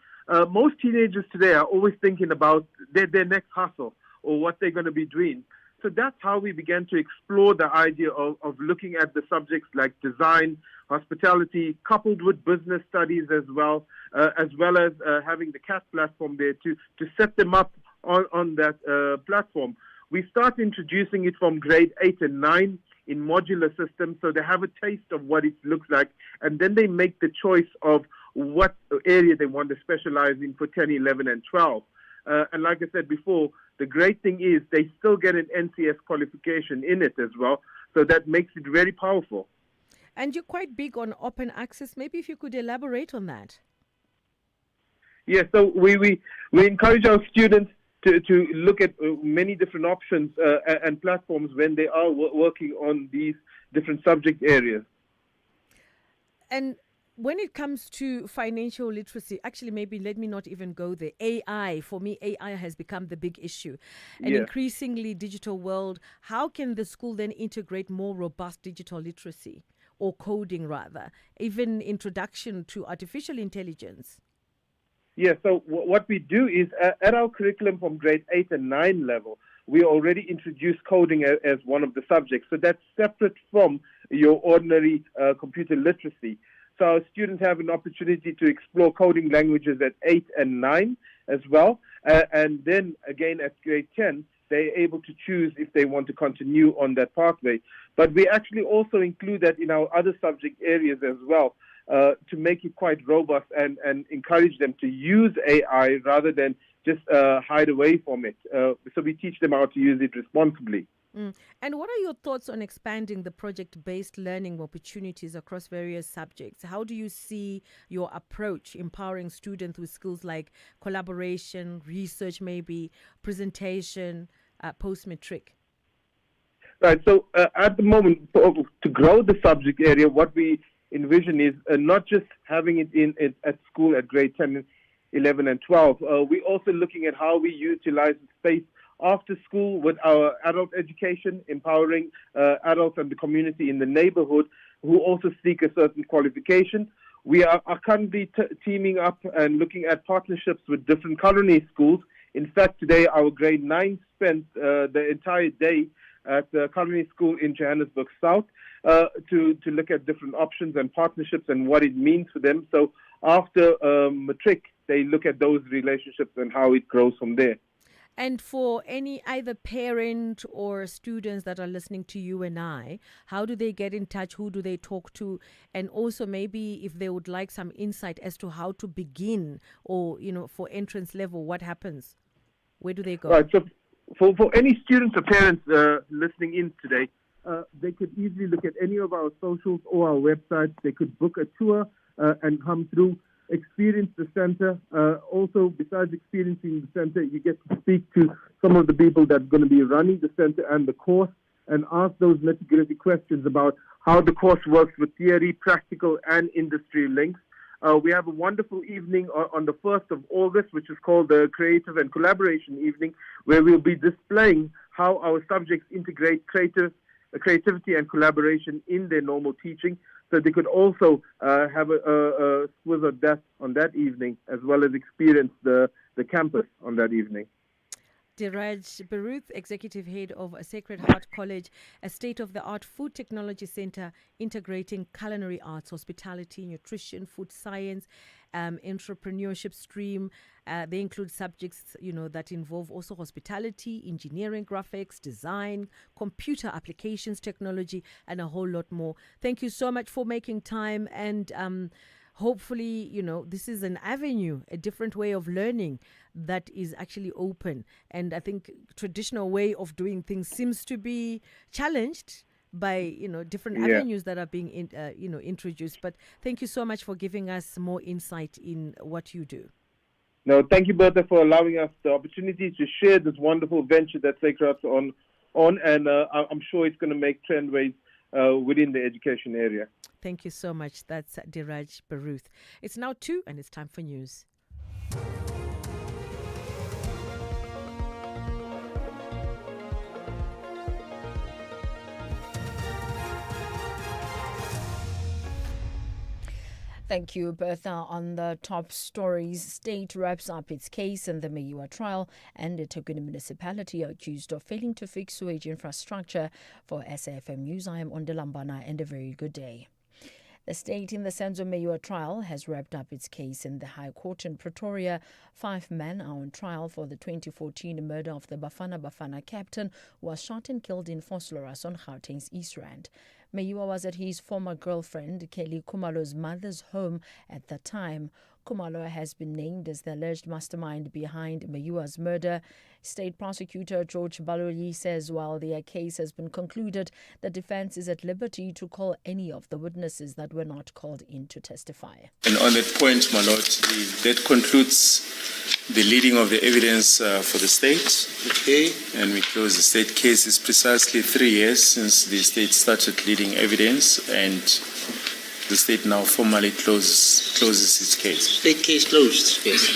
most teenagers today are always thinking about their next hustle or what they're going to be doing. So that's how we began to explore the idea of looking at the subjects like design, hospitality, coupled with business studies as well as having the CAT platform there to set them up on that platform. We start introducing it from grade 8 and 9 in modular systems, so they have a taste of what it looks like, and then they make the choice of what area they want to specialize in for 10, 11, and 12. And like I said before, the great thing is they still get an NCS qualification in it as well, so that makes it very powerful. And you're quite big on open access. Maybe if you could elaborate on that. Yeah, so we encourage our students to look at many different options and platforms when they are working on these different subject areas. And when it comes to financial literacy, actually, maybe let me not even go there. AI, for me, AI has become the big issue. An increasingly digital world, how can the school then integrate more robust digital literacy, or coding rather, even introduction to artificial intelligence? Yeah, so what we do is at our curriculum from grade 8 and 9 level, we already introduced coding as one of the subjects. So that's separate from your ordinary computer literacy. So our students have an opportunity to explore coding languages at 8 and 9 as well. And then again at grade 10, they're able to choose if they want to continue on that pathway. But we actually also include that in our other subject areas as well, to make it quite robust and encourage them to use AI rather than just hide away from it. So we teach them how to use it responsibly. And what are your thoughts on expanding the project-based learning opportunities across various subjects? How do you see your approach empowering students with skills like collaboration, research maybe, presentation, post-matric? Right, so at the moment, to grow the subject area, what we envision is not just having it at school at grade 10, 11, and 12. We're also looking at how we utilize the space after school with our adult education, empowering adults and the community in the neighborhood who also seek a certain qualification. We are currently teaming up and looking at partnerships with different culinary schools. In fact, today our grade 9 spent the entire day at the culinary school in Johannesburg South to look at different options and partnerships and what it means for them. So after matric, they look at those relationships and how it grows from there. And for any either parent or students that are listening to you and I, how do they get in touch? Who do they talk to? And also maybe if they would like some insight as to how to begin, or, for entrance level, what happens? Where do they go? Right. So for any students or parents listening in today, they could easily look at any of our socials or our websites. They could book a tour and come through, experience the center. Also, besides experiencing the center, you get to speak to some of the people that are going to be running the center and the course, and ask those nitty-gritty questions about how the course works with theory, practical, and industry links. We have a wonderful evening on the 1st of August, which is called the Creative and Collaboration Evening, where we'll be displaying how our subjects integrate creativity and collaboration in their normal teaching. So they could also have a squiz of that on that evening, as well as experience the campus on that evening. Diraj Baruth, Executive Head of Sacred Heart College, a state-of-the-art food technology center integrating culinary arts, hospitality, nutrition, food science, entrepreneurship stream. They include subjects, that involve also hospitality, engineering, graphics, design, computer applications, technology, and a whole lot more. Thank you so much for making time, and hopefully, this is an avenue, a different way of learning that is actually open. And I think traditional way of doing things seems to be challenged by different avenues that are being introduced. But thank you so much for giving us more insight in what you do. No, thank you, Bertha, for allowing us the opportunity to share this wonderful venture that Sacred's on, and I'm sure it's going to make trend waves within the education area. Thank you so much. That's Diraj Baruth. It's now 2 and it's time for news. Thank you, Bertha. On the top stories, state wraps up its case in the Meyiwa trial, and the Tokuni municipality accused of failing to fix sewage infrastructure. For SAFM News, I am Ondelambana, and a very good day. The state in the Senzo Meyiwa trial has wrapped up its case in the High Court in Pretoria. 5 men are on trial for the 2014 murder of the Bafana captain who was shot and killed in Vosloorus on Gauteng's East Rand. Meyiwa was at his former girlfriend Kelly Khumalo's mother's home at the time. Khumalo has been named as the alleged mastermind behind Meyiwa's murder. State prosecutor George Baloli says while their case has been concluded, the defense is at liberty to call any of the witnesses that were not called in to testify. And on that point, my lord, that concludes the leading of the evidence for the state. Okay. And we close the state case. It's precisely 3 years since the state started leading evidence, and the state now formally closes its case. State case closed, yes.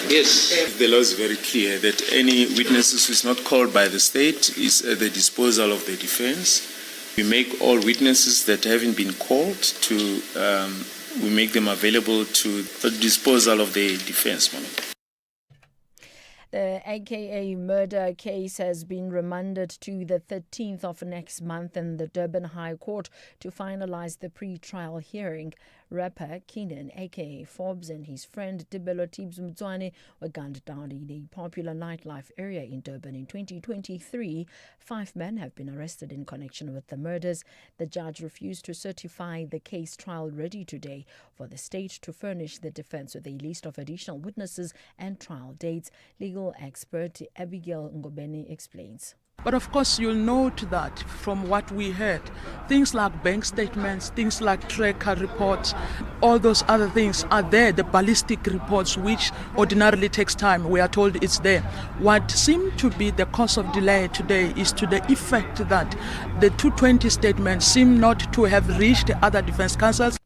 Yes. The law is very clear that any witnesses who is not called by the state is at the disposal of the defense. We make all witnesses that haven't been called to, we make them available to the disposal of the defense. The AKA murder case has been remanded to the 13th of next month in the Durban High Court to finalize the pre-trial hearing. Rapper Keenan, aka Forbes, and his friend Dibelo Tibbs Mtswane were gunned down in a popular nightlife area in Durban in 2023. 5 men have been arrested in connection with the murders. The judge refused to certify the case trial ready today for the state to furnish the defense with a list of additional witnesses and trial dates. Legal expert Abigail Ngobeni explains. But of course, you'll note that from what we heard, things like bank statements, things like tracker reports, all those other things are there. The ballistic reports, which ordinarily takes time, we are told it's there. What seemed to be the cause of delay today is to the effect that the 220 statements seem not to have reached other defense counsels.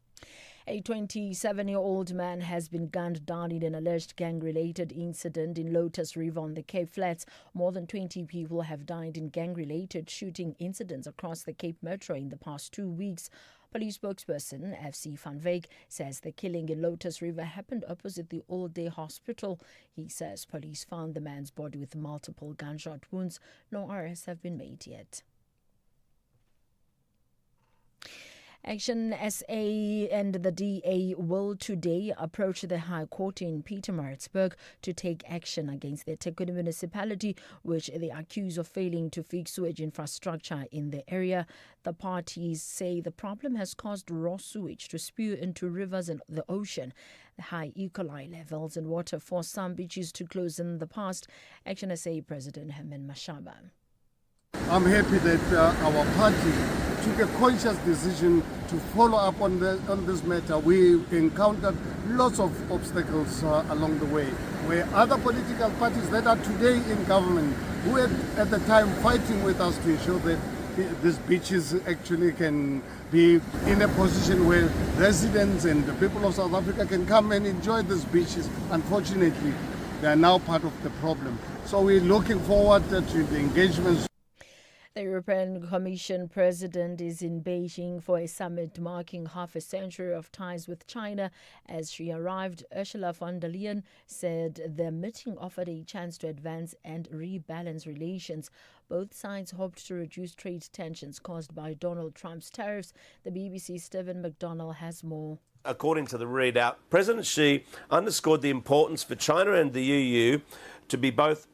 A 27-year-old man has been gunned down in an alleged gang-related incident in Lotus River on the Cape Flats. More than 20 people have died in gang-related shooting incidents across the Cape Metro in the past 2 weeks. Police spokesperson FC Van Wyk says the killing in Lotus River happened opposite the all-day hospital. He says police found the man's body with multiple gunshot wounds. No arrests have been made yet. Action SA and the DA will today approach the High Court in Pietermaritzburg to take action against the Thekwini municipality, which they accuse of failing to fix sewage infrastructure in the area. The parties say the problem has caused raw sewage to spew into rivers and the ocean. The high E. coli levels in water forced some beaches to close in the past. Action SA President Herman Mashaba. I'm happy that our party took a conscious decision to follow up on this matter. We encountered lots of obstacles along the way, where other political parties that are today in government, who were at the time fighting with us to ensure that these beaches actually can be in a position where residents and the people of South Africa can come and enjoy these beaches. Unfortunately, they are now part of the problem. So we're looking forward to the engagements. The European Commission president is in Beijing for a summit marking half a century of ties with China. As she arrived, Ursula von der Leyen said the meeting offered a chance to advance and rebalance relations. Both sides hoped to reduce trade tensions caused by Donald Trump's tariffs. The BBC's Stephen McDonnell has more. According to the readout, President Xi underscored the importance for China and the EU to be both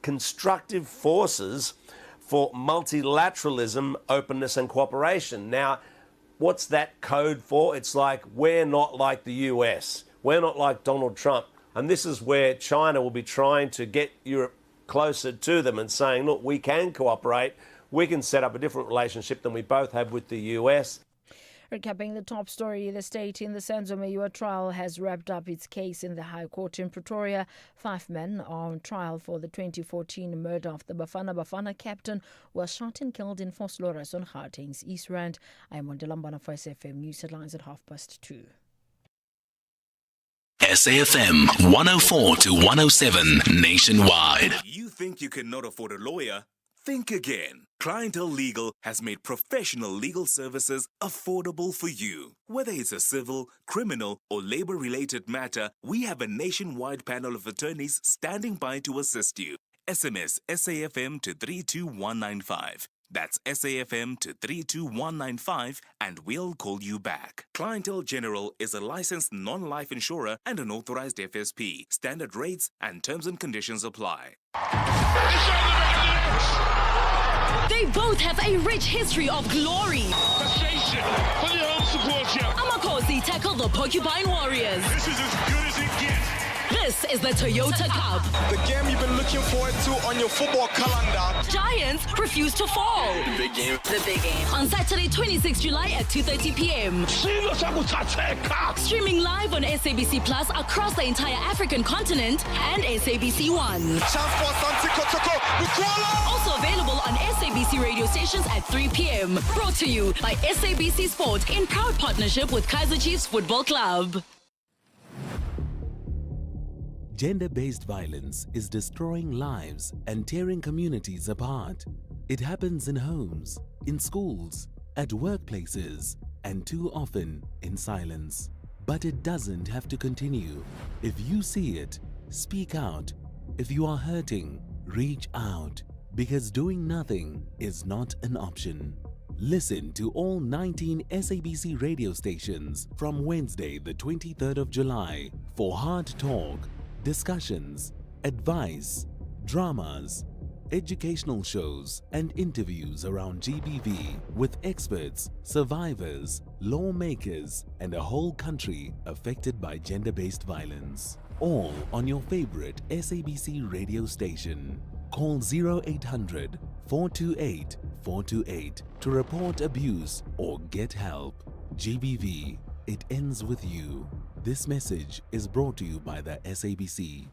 constructive forces for multilateralism, openness and cooperation. Now, what's that code for? It's like, we're not like the US. We're not like Donald Trump. And this is where China will be trying to get Europe closer to them and saying, look, we can cooperate. We can set up a different relationship than we both have with the US. Recapping the top story, the state in the Senzo Meyiwa trial has wrapped up its case in the High Court in Pretoria. 5 men are on trial for the 2014 murder of the Bafana Bafana captain who was shot and killed in Vosloorus on Gauteng's East Rand. I am on Delambana for SAFM News Headlines at 2:30. SAFM 104 to 107 nationwide. You think you cannot afford a lawyer? Think again. Clientele Legal has made professional legal services affordable for you. Whether it's a civil, criminal, or labor-related matter, we have a nationwide panel of attorneys standing by to assist you. SMS SAFM to 32195. That's SAFM to 32195 and we'll call you back. Clientele General is a licensed non-life insurer and an authorized FSP. Standard rates and terms and conditions apply. They both have a rich history of glory. Amakosi tackle the Porcupine Warriors. This is as good as it gets. This is the Toyota Cup. The game you've been looking forward to on your football calendar. Giants refuse to fall. The big game. The big game. On Saturday, 26 July at 2:30 p.m. Streaming live on SABC Plus across the entire African continent and SABC One. Also available on SABC radio stations at 3 p.m. Brought to you by SABC Sport in proud partnership with Kaizer Chiefs Football Club. Gender-based violence is destroying lives and tearing communities apart. It happens in homes, in schools, at workplaces, and too often in silence. But it doesn't have to continue. If you see it, speak out. If you are hurting, reach out. Because doing nothing is not an option. Listen to all 19 SABC radio stations from Wednesday the 23rd of July for hard talk, discussions, advice, dramas, educational shows and interviews around GBV with experts, survivors, lawmakers and a whole country affected by gender-based violence. All on your favorite SABC radio station. Call 0800 428 428 to report abuse or get help. GBV, it ends with you. This message is brought to you by the SABC.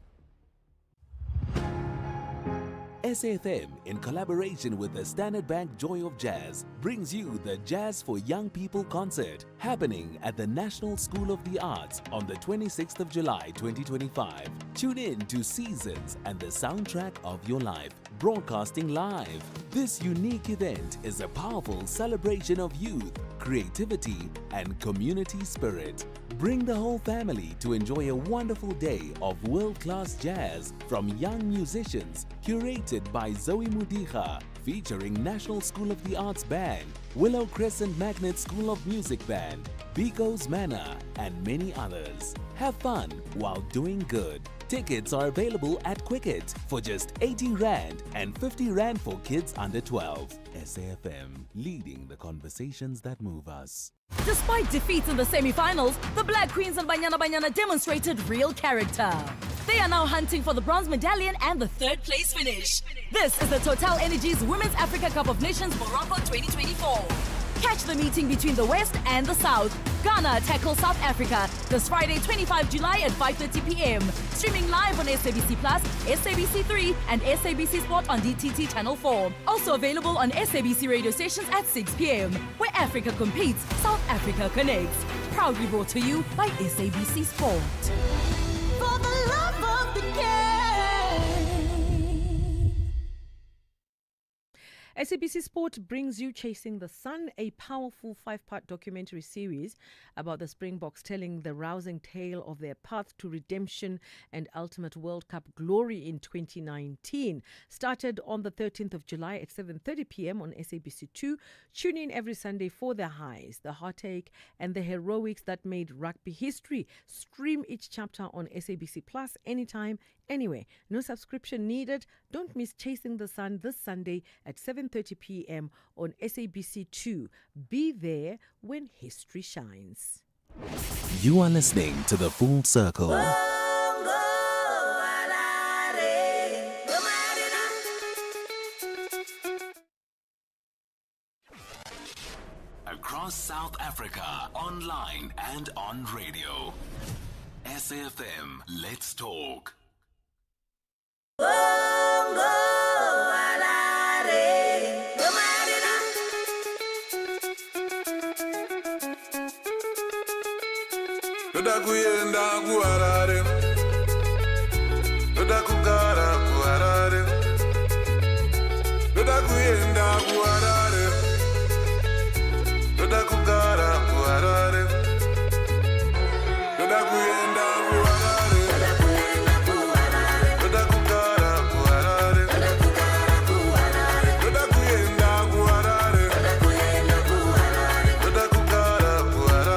SAFM, in collaboration with the Standard Bank Joy of Jazz, brings you the Jazz for Young People concert happening at the National School of the Arts on the 26th of July 2025. Tune in to Seasons and the soundtrack of your life, broadcasting live. This unique event is a powerful celebration of youth, creativity, and community spirit. Bring the whole family to enjoy a wonderful day of world-class jazz from young musicians, curated by Zoe Mudicha, featuring National School of the Arts Band, Willow Crescent Magnet School of Music Band, Biko's Manor, and many others. Have fun while doing good. Tickets are available at Quicket for just 80 Rand and 50 Rand for kids under 12. SAFM, leading the conversations that move us. Despite defeats in the semi-finals, the Black Queens and Banyana Banyana demonstrated real character. They are now hunting for the bronze medallion and the third place finish. This is the Total Energies Women's Africa Cup of Nations Morocco 2024. Catch the meeting between the West and the South. Ghana tackles South Africa this Friday, 25 July at 5:30 p.m. Streaming live on SABC Plus, SABC 3 and SABC Sport on DTT Channel 4. Also available on SABC radio stations at 6 p.m. Where Africa competes, South Africa connects. Proudly brought to you by SABC Sport. For the love of the game. SABC Sport brings you Chasing the Sun, a powerful 5-part documentary series about the Springboks telling the rousing tale of their path to redemption and ultimate World Cup glory in 2019. Started on the 13th of July at 7:30 p.m. on SABC2. Tune in every Sunday for the highs, the heartache, and the heroics that made rugby history. Stream each chapter on SABC Plus anytime, anywhere. No subscription needed. Don't miss Chasing the Sun this Sunday at 7:30 p.m. on SABC2. Be there when history shines. You are listening to The Full Circle. Across South Africa, online and on radio. SAFM, let's talk. Doda kuyenda kuharare, doda kugara kuharare, doda kuyenda kuharare, doda kugara kuharare, doda kuyenda kuharare, doda kugara kuharare, doda kuyenda kuharare, doda kugara kuharare.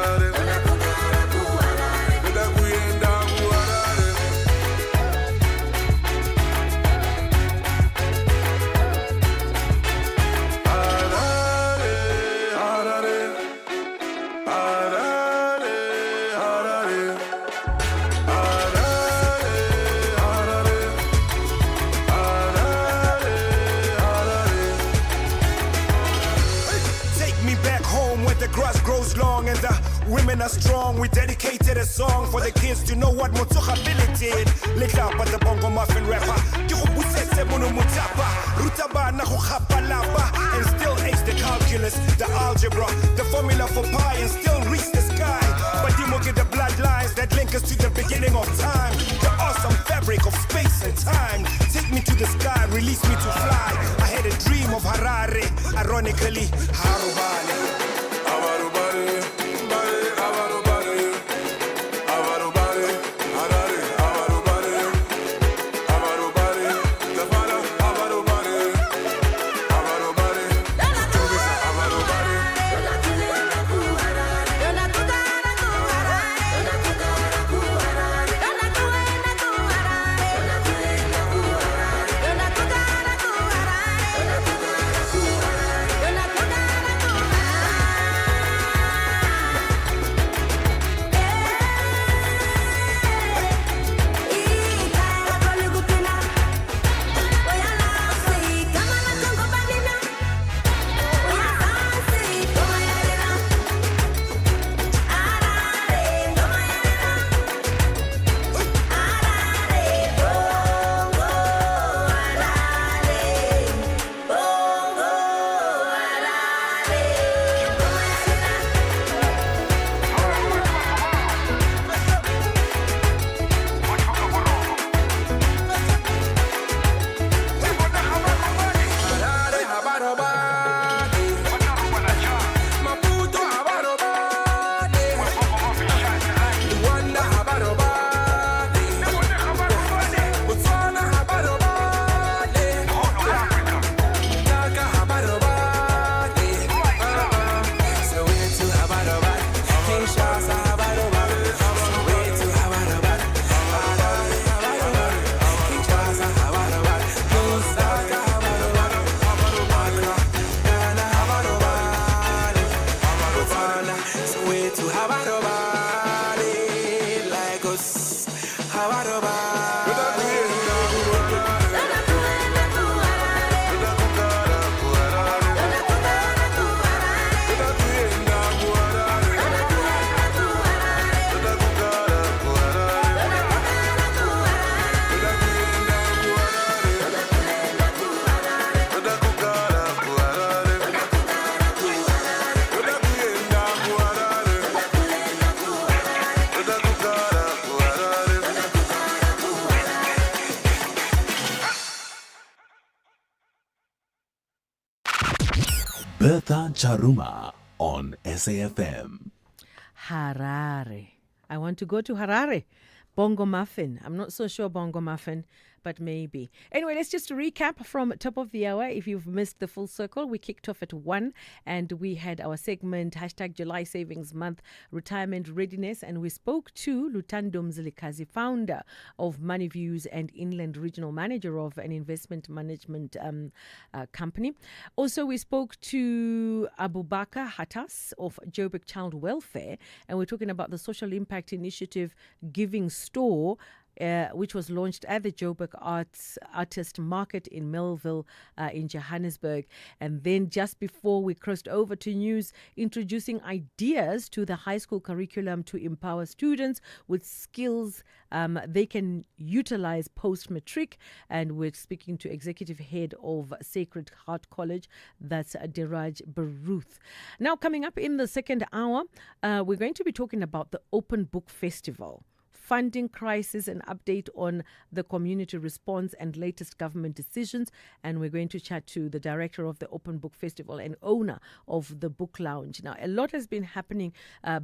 Grass grows long and the women are strong. We dedicated a song for the kids to know what Motsoka did. Lick up at the bongo muffin rapper. And still ace the calculus, the algebra, the formula for pi, and still reach the sky. But Dimo get the bloodlines that link us to the beginning of time. The awesome fabric of space and time. Take me to the sky, release me to fly. I had a dream of Harare, ironically, Harubale. Bertha Charuma on SAFM. Harare. I want to go to Harare. Bongo Muffin. I'm not so sure Bongo Muffin, but maybe. Anyway, let's just recap from top of the hour. If you've missed the full circle, we kicked off at 1 and we had our segment #July Savings Month Retirement Readiness, and we spoke to Lutando Mzilikazi, founder of Money Views and Inland Regional Manager of an investment management company. Also, we spoke to Abubakar Hatas of Joburg Child Welfare, and we're talking about the social impact initiative Giving Store, which was launched at the Joburg Artist Market in Melville in Johannesburg. And then just before we crossed over to news, introducing ideas to the high school curriculum to empower students with skills they can utilize post-matric. And we're speaking to Executive Head of Sacred Heart College, that's Diraj Baruth. Now, coming up in the second hour, we're going to be talking about the Open Book Festival, funding crisis, an update on the community response and latest government decisions. And we're going to chat to the director of the Open Book Festival and owner of the Book Lounge. Now, a lot has been happening.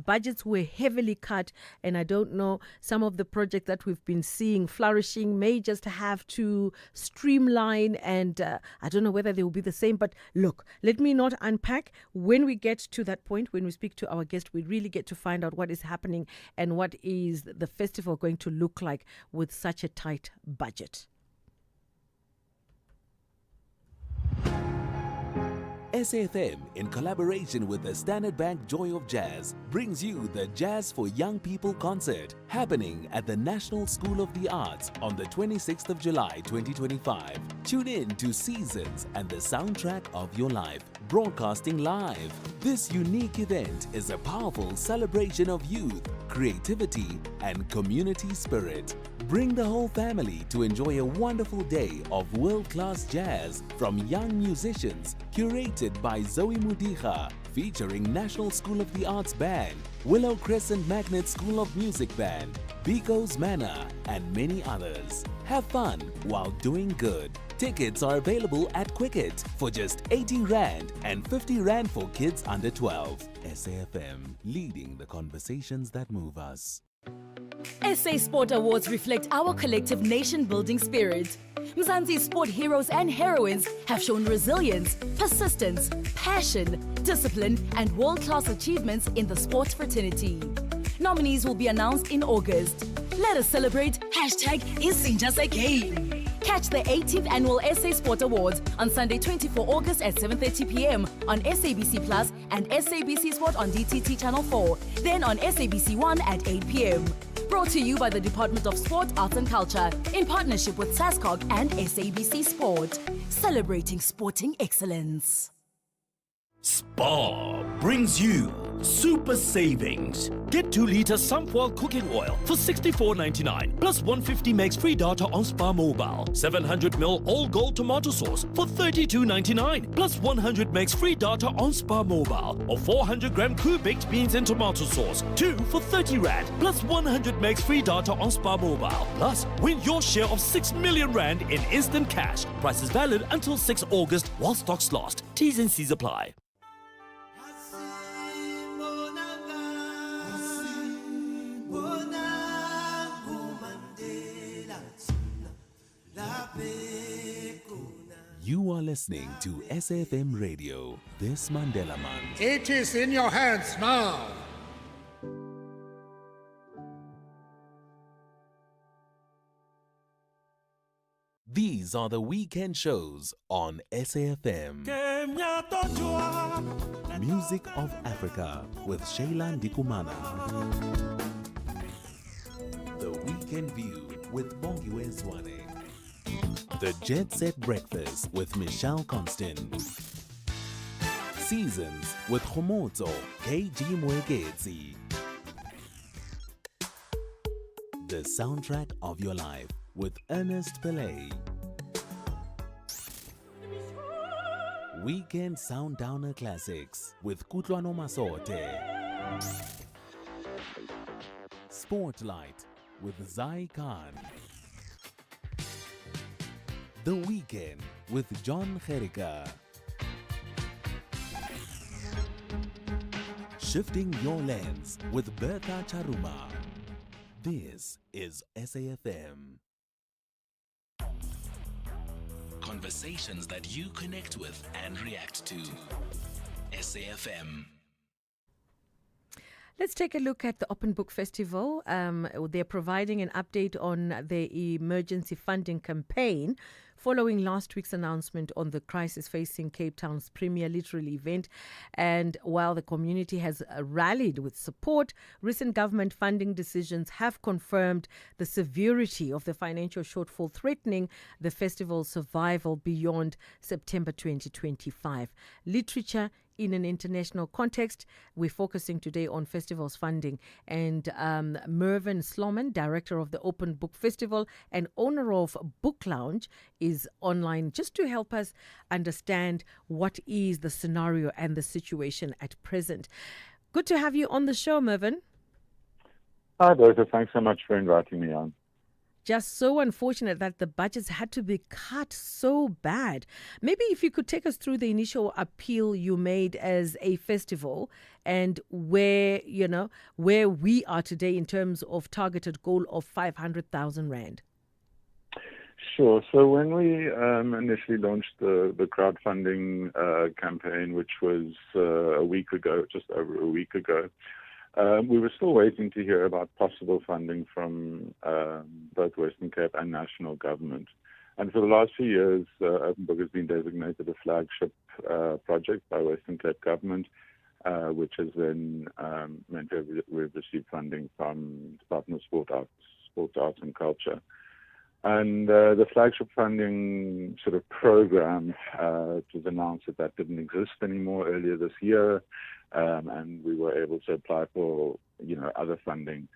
Budgets were heavily cut, and I don't know, some of the projects that we've been seeing flourishing may just have to streamline, and I don't know whether they will be the same. But look, let me not unpack. When we get to that point, when we speak to our guest, we really get to find out what is happening and what is the festival going to look like with such a tight budget. SAFM, in collaboration with the Standard Bank Joy of Jazz, brings you the Jazz for Young People concert happening at the National School of the Arts on the 26th of July 2025. Tune in to Seasons and the Soundtrack of Your Life, broadcasting live. This unique event is a powerful celebration of youth, creativity, and community spirit. Bring the whole family to enjoy a wonderful day of world-class jazz from young musicians, curated by Zoe Mudicha, featuring National School of the Arts Band, Willow Crescent Magnet School of Music Band, Biko's Manor, and many others. Have fun while doing good. Tickets are available at Quicket for just 80 Rand and 50 Rand for kids under 12. SAFM, leading the conversations that move us. SA Sport Awards reflect our collective nation-building spirit. Mzansi's sport heroes and heroines have shown resilience, persistence, passion, discipline, and world-class achievements in the sports fraternity. Nominees will be announced in August. Let us celebrate #IsinjaSeGame. Catch the 18th Annual SA Sport Awards on Sunday 24 August at 7:30 p.m. on SABC Plus and SABC Sport on DTT Channel 4, then on SABC 1 at 8 p.m. Brought to you by the Department of Sport, Arts and Culture in partnership with SASCOG and SABC Sport, celebrating sporting excellence. Spar brings you super savings. Get 2 litre Sunflower cooking oil for $64.99 plus 150 megs free data on Spar Mobile. 700ml all gold tomato sauce for $32.99 plus 100 megs free data on Spar Mobile. Or 400 gram baked beans and tomato sauce, 2 for 30 Rand plus 100 megs free data on Spar Mobile. Plus, win your share of 6 million Rand in instant cash. Prices valid until 6 August while stocks last. T's and C's apply. You are listening to SAFM Radio this Mandela Month. It is in your hands now. These are the weekend shows on SAFM. Music of Africa with Shayla Ndikumana. The Weekend View with Bongiwe Zwane. The Jet Set Breakfast with Michelle Constant. Seasons with Khomotso KG Moeketsi. The Soundtrack of Your Life with Ernest Pillay. Weekend Sundowner Classics with Kutlwano Masote. Spotlight with Zai Khan. The Weekend with John Gerika. Shifting your lens with Bertha Charuma. This is SAFM. Conversations that you connect with and react to. SAFM. Let's take a look at the Open Book Festival. They're providing an update on their emergency funding campaign following last week's announcement on the crisis facing Cape Town's premier literary event. And while the community has rallied with support, recent government funding decisions have confirmed the severity of the financial shortfall threatening the festival's survival beyond September 2025. Literature in an international context. We're focusing today on festivals funding. And Mervyn Sloman, director of the Open Book Festival and owner of Book Lounge, is online just to help us understand what is the scenario and the situation at present. Good to have you on the show, Mervyn. Hi, Bertha. Thanks so much for inviting me on. Just so unfortunate that the budgets had to be cut so bad. Maybe if you could take us through the initial appeal you made as a festival and where we are today in terms of targeted goal of 500,000 Rand. Sure. So when we initially launched the crowdfunding campaign, which was a week ago, just over a week ago, we were still waiting to hear about possible funding from both Western Cape and national government. And for the last few years, Open Book has been designated a flagship project by Western Cape government, which has then meant we've received funding from Department of Sports, Arts and Culture. And the flagship funding sort of program was announced that didn't exist anymore earlier this year. And we were able to apply for, other funding,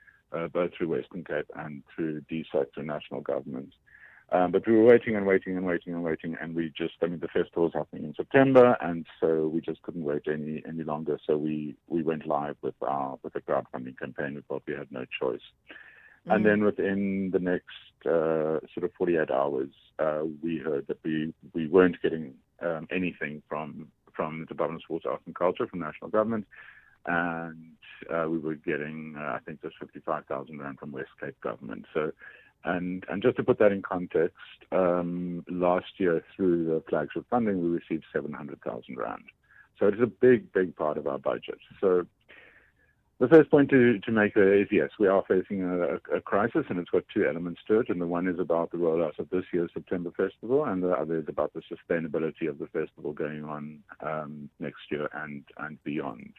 both through Western Cape and through DSAC, through national government. But we were waiting, and the festival is happening in September, and so we just couldn't wait any longer. So we went live with the crowdfunding campaign. We thought we had no choice. And then within the next sort of 48 hours, we heard that we weren't getting anything from the Department of Sports, Arts and Culture, from national government, and we were getting, I think, just 55,000 Rand from West Cape government. So, and just to put that in context, last year through the flagship funding, we received 700,000 Rand. So it is a big, big part of our budget. So the first point to make there is, yes, we are facing a crisis, and it's got two elements to it. And the one is about the rollout of this year's September Festival, and the other is about the sustainability of the festival going on next year and beyond.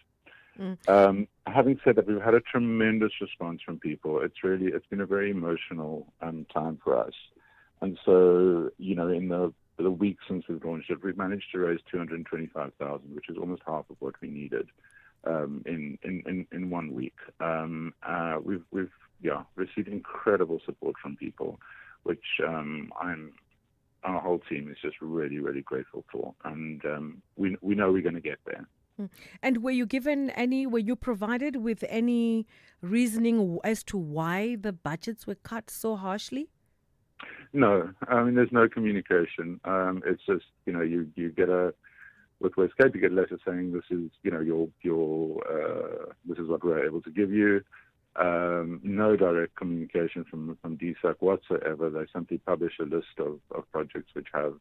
Having said that, we've had a tremendous response from people. It's been a very emotional time for us. And so, in the week since we've launched it, we've managed to raise 225,000, which is almost half of what we needed. In 1 week. We've received incredible support from people, which our whole team is just really, really grateful for, and we know we're going to get there. And were you provided with any reasoning as to why the budgets were cut so harshly? No, there's no communication. It's just, you get with West Cape, you get a letter saying this is, this is what we're able to give you. No direct communication from DSAC whatsoever. They simply publish a list of projects which have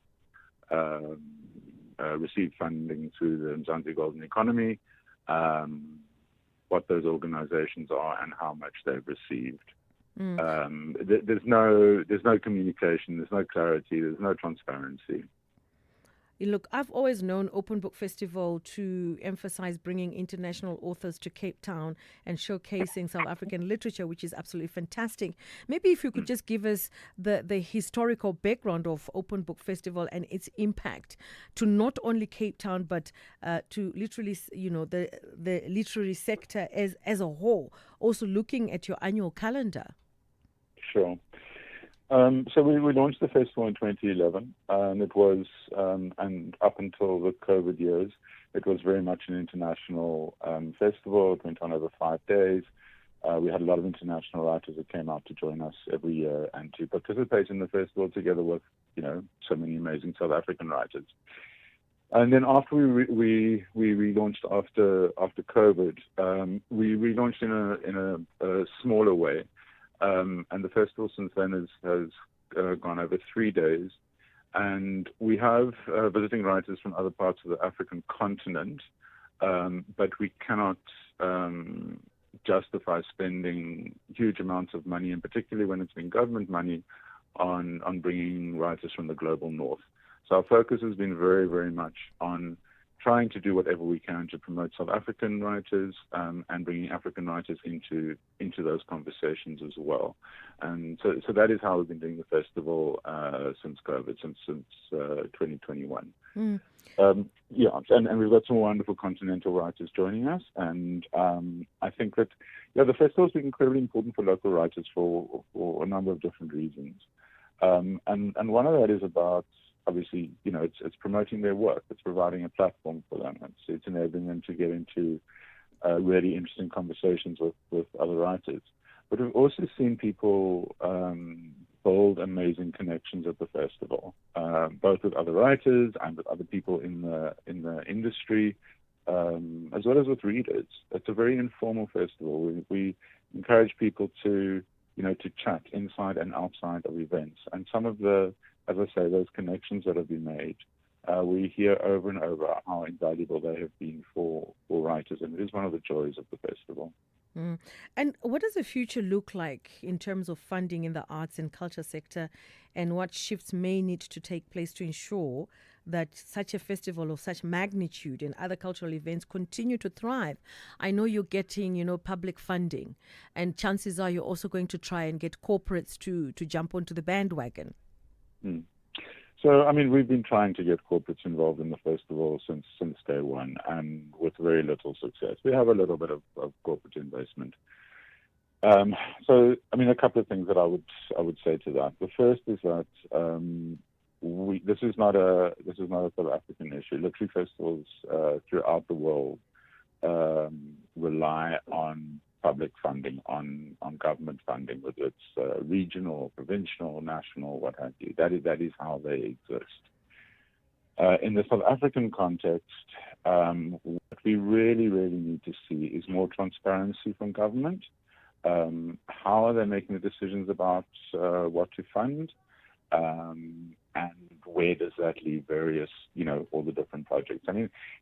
received funding through the Mzansi Golden Economy, what those organizations are and how much they've received. There's no communication, there's no clarity, there's no transparency. Look, I've always known Open Book Festival to emphasize bringing international authors to Cape Town and showcasing South African literature, which is absolutely fantastic. Maybe if you could just give us the historical background of Open Book Festival and its impact to not only Cape Town, but to literally, the literary sector as a whole, also looking at your annual calendar. Sure. So we launched the festival in 2011, and it was, and up until the COVID years, it was very much an international festival. It went on over 5 days. We had a lot of international writers that came out to join us every year and to participate in the festival together with, so many amazing South African writers. And then after we relaunched after COVID, we relaunched in a smaller way, and the festival since then has gone over 3 days, and we have visiting writers from other parts of the African continent, but we cannot justify spending huge amounts of money, and particularly when it's been government money, on bringing writers from the global north. So our focus has been very, very much on trying to do whatever we can to promote South African writers and bringing African writers into those conversations as well. And so that is how we've been doing the festival since COVID, since 2021. Mm. And we've got some wonderful continental writers joining us, and I think that the festival has been incredibly important for local writers for a number of different reasons. And one of that is about, obviously, it's promoting their work. It's providing a platform for them. It's enabling them to get into really interesting conversations with other writers. But we've also seen people build amazing connections at the festival, both with other writers and with other people in the industry, as well as with readers. It's a very informal festival. We encourage people to chat inside and outside of events. And some of the, as I say, those connections that have been made, we hear over and over how invaluable they have been for writers, and it is one of the joys of the festival. Mm. And what does the future look like in terms of funding in the arts and culture sector, and what shifts may need to take place to ensure that such a festival of such magnitude and other cultural events continue to thrive? I know you're getting, public funding, and chances are you're also going to try and get corporates to jump onto the bandwagon. Mm. So, we've been trying to get corporates involved in the festival since day one, and with very little success. We have a little bit of corporate investment. So, a couple of things that I would say to that. The first is that this is not a South African issue. Literary festivals throughout the world rely on public funding, on government funding, whether it's regional, provincial, national, what have you. That is how they exist. In the South African context, what we really, really need to see is more transparency from government. How are they making the decisions about what to fund? And where does that leave various, all the different projects?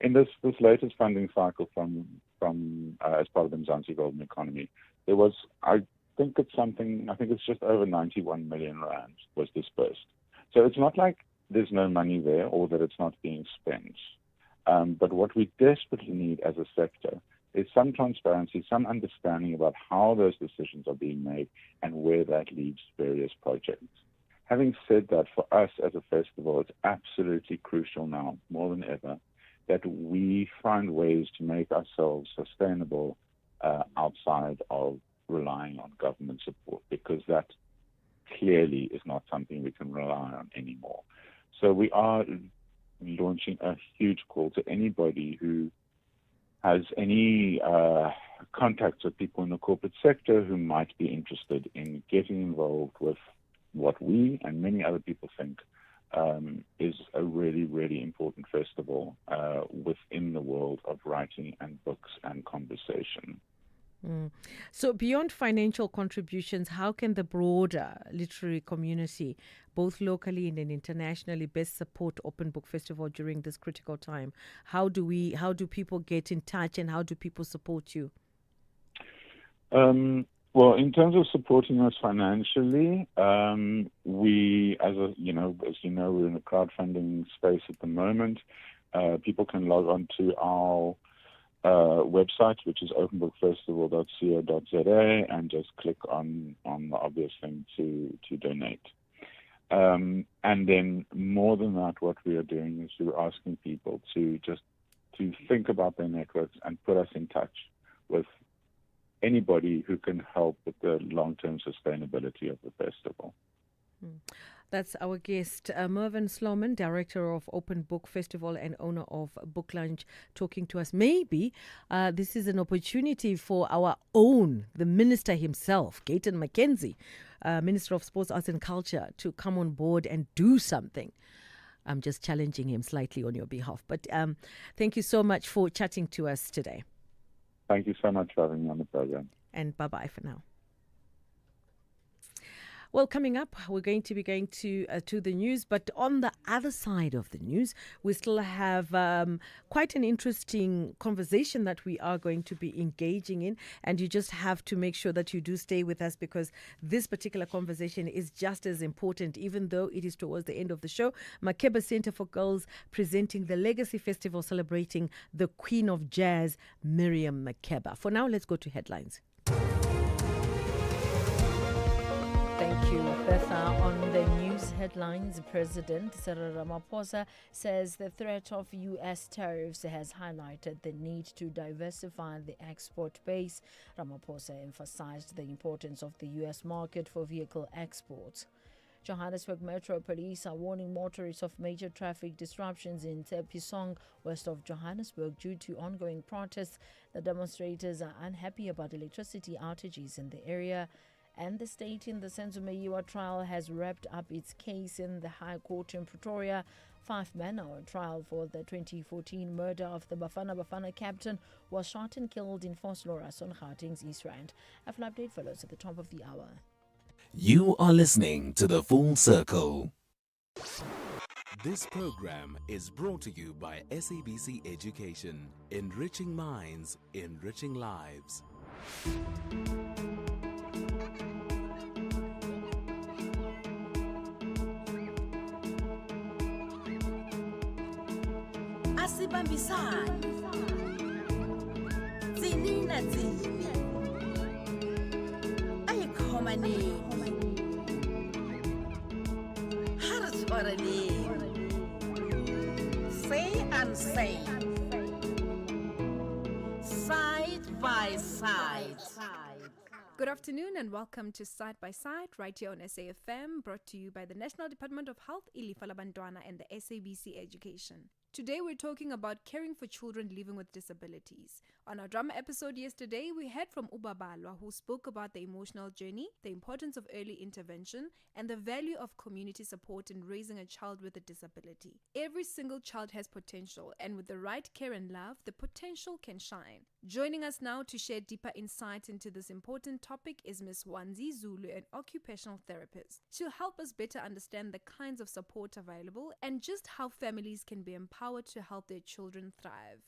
In this latest funding cycle from as part of the Mzansi Golden Economy, there was, I think it's just over 91 million rand was dispersed. So it's not like there's no money there or that it's not being spent. But what we desperately need as a sector is some transparency, some understanding about how those decisions are being made and where that leads various projects. Having said that, for us as a festival, it's absolutely crucial now, more than ever, that we find ways to make ourselves sustainable outside of relying on government support, because that clearly is not something we can rely on anymore. So we are launching a huge call to anybody who has any contacts with people in the corporate sector who might be interested in getting involved with what we and many other people think is a really, really important festival within the world of writing and books and conversation. Mm. So beyond financial contributions, how can the broader literary community, both locally and internationally, best support Open Book Festival during this critical time? How do people get in touch, and how do people support you? Well, in terms of supporting us financially, we, as you know, we're in the crowdfunding space at the moment. People can log on to our website, which is openbookfestival.co.za, and just click on the obvious thing to donate. And then more than that, what we are doing is we're asking people to think about their networks and put us in touch with anybody who can help with the long-term sustainability of the festival. That's our guest, Mervyn Sloman, Director of Open Book Festival and owner of Book Lounge, talking to us. Maybe this is an opportunity for our own, the Minister himself, Gayton McKenzie, Minister of Sports, Arts and Culture, to come on board and do something. I'm just challenging him slightly on your behalf. But thank you so much for chatting to us today. Thank you so much for having me on the program. And bye-bye for now. Well, coming up, we're going to be going to the news, but on the other side of the news, we still have quite an interesting conversation that we are going to be engaging in, and you just have to make sure that you do stay with us because this particular conversation is just as important, even though it is towards the end of the show. Makeba Center for Girls presenting the Legacy Festival celebrating the Queen of Jazz, Miriam Makeba. For now, let's go to headlines. Thank you, Bertha. On the news headlines, President Cyril Ramaphosa says the threat of U.S. tariffs has highlighted the need to diversify the export base. Ramaphosa emphasized the importance of the U.S. market for vehicle exports. Johannesburg Metro Police are warning motorists of major traffic disruptions in Tepisong, west of Johannesburg, due to ongoing protests. The demonstrators are unhappy about electricity outages in the area. And the state in the Senzo Meyiwa trial has wrapped up its case in the High Court in Pretoria. 5 men are on trial for the 2014 murder of the Bafana captain who was shot and killed in Vosloorus on Gauteng's East Rand. A full update follows at the top of the hour. You are listening to The Full Circle. This program is brought to you by SABC Education, enriching minds, enriching lives. Asibambisane Zini na zini Ayikhomaneni Haratshwareleni Say and say Side by side. Good afternoon and welcome to Side by Side right here on SAFM, brought to you by the National Department of Health, Ilifa Labantwana, and the SABC Education. Today we're talking about caring for children living with disabilities. On our drama episode yesterday, we heard from Ubabalwa, who spoke about the emotional journey, the importance of early intervention, and the value of community support in raising a child with a disability. Every single child has potential, and with the right care and love, the potential can shine. Joining us now to share deeper insights into this important topic is Ms. Wanzi Zulu, an occupational therapist. She'll help us better understand the kinds of support available and just how families can be empowered to help their children thrive.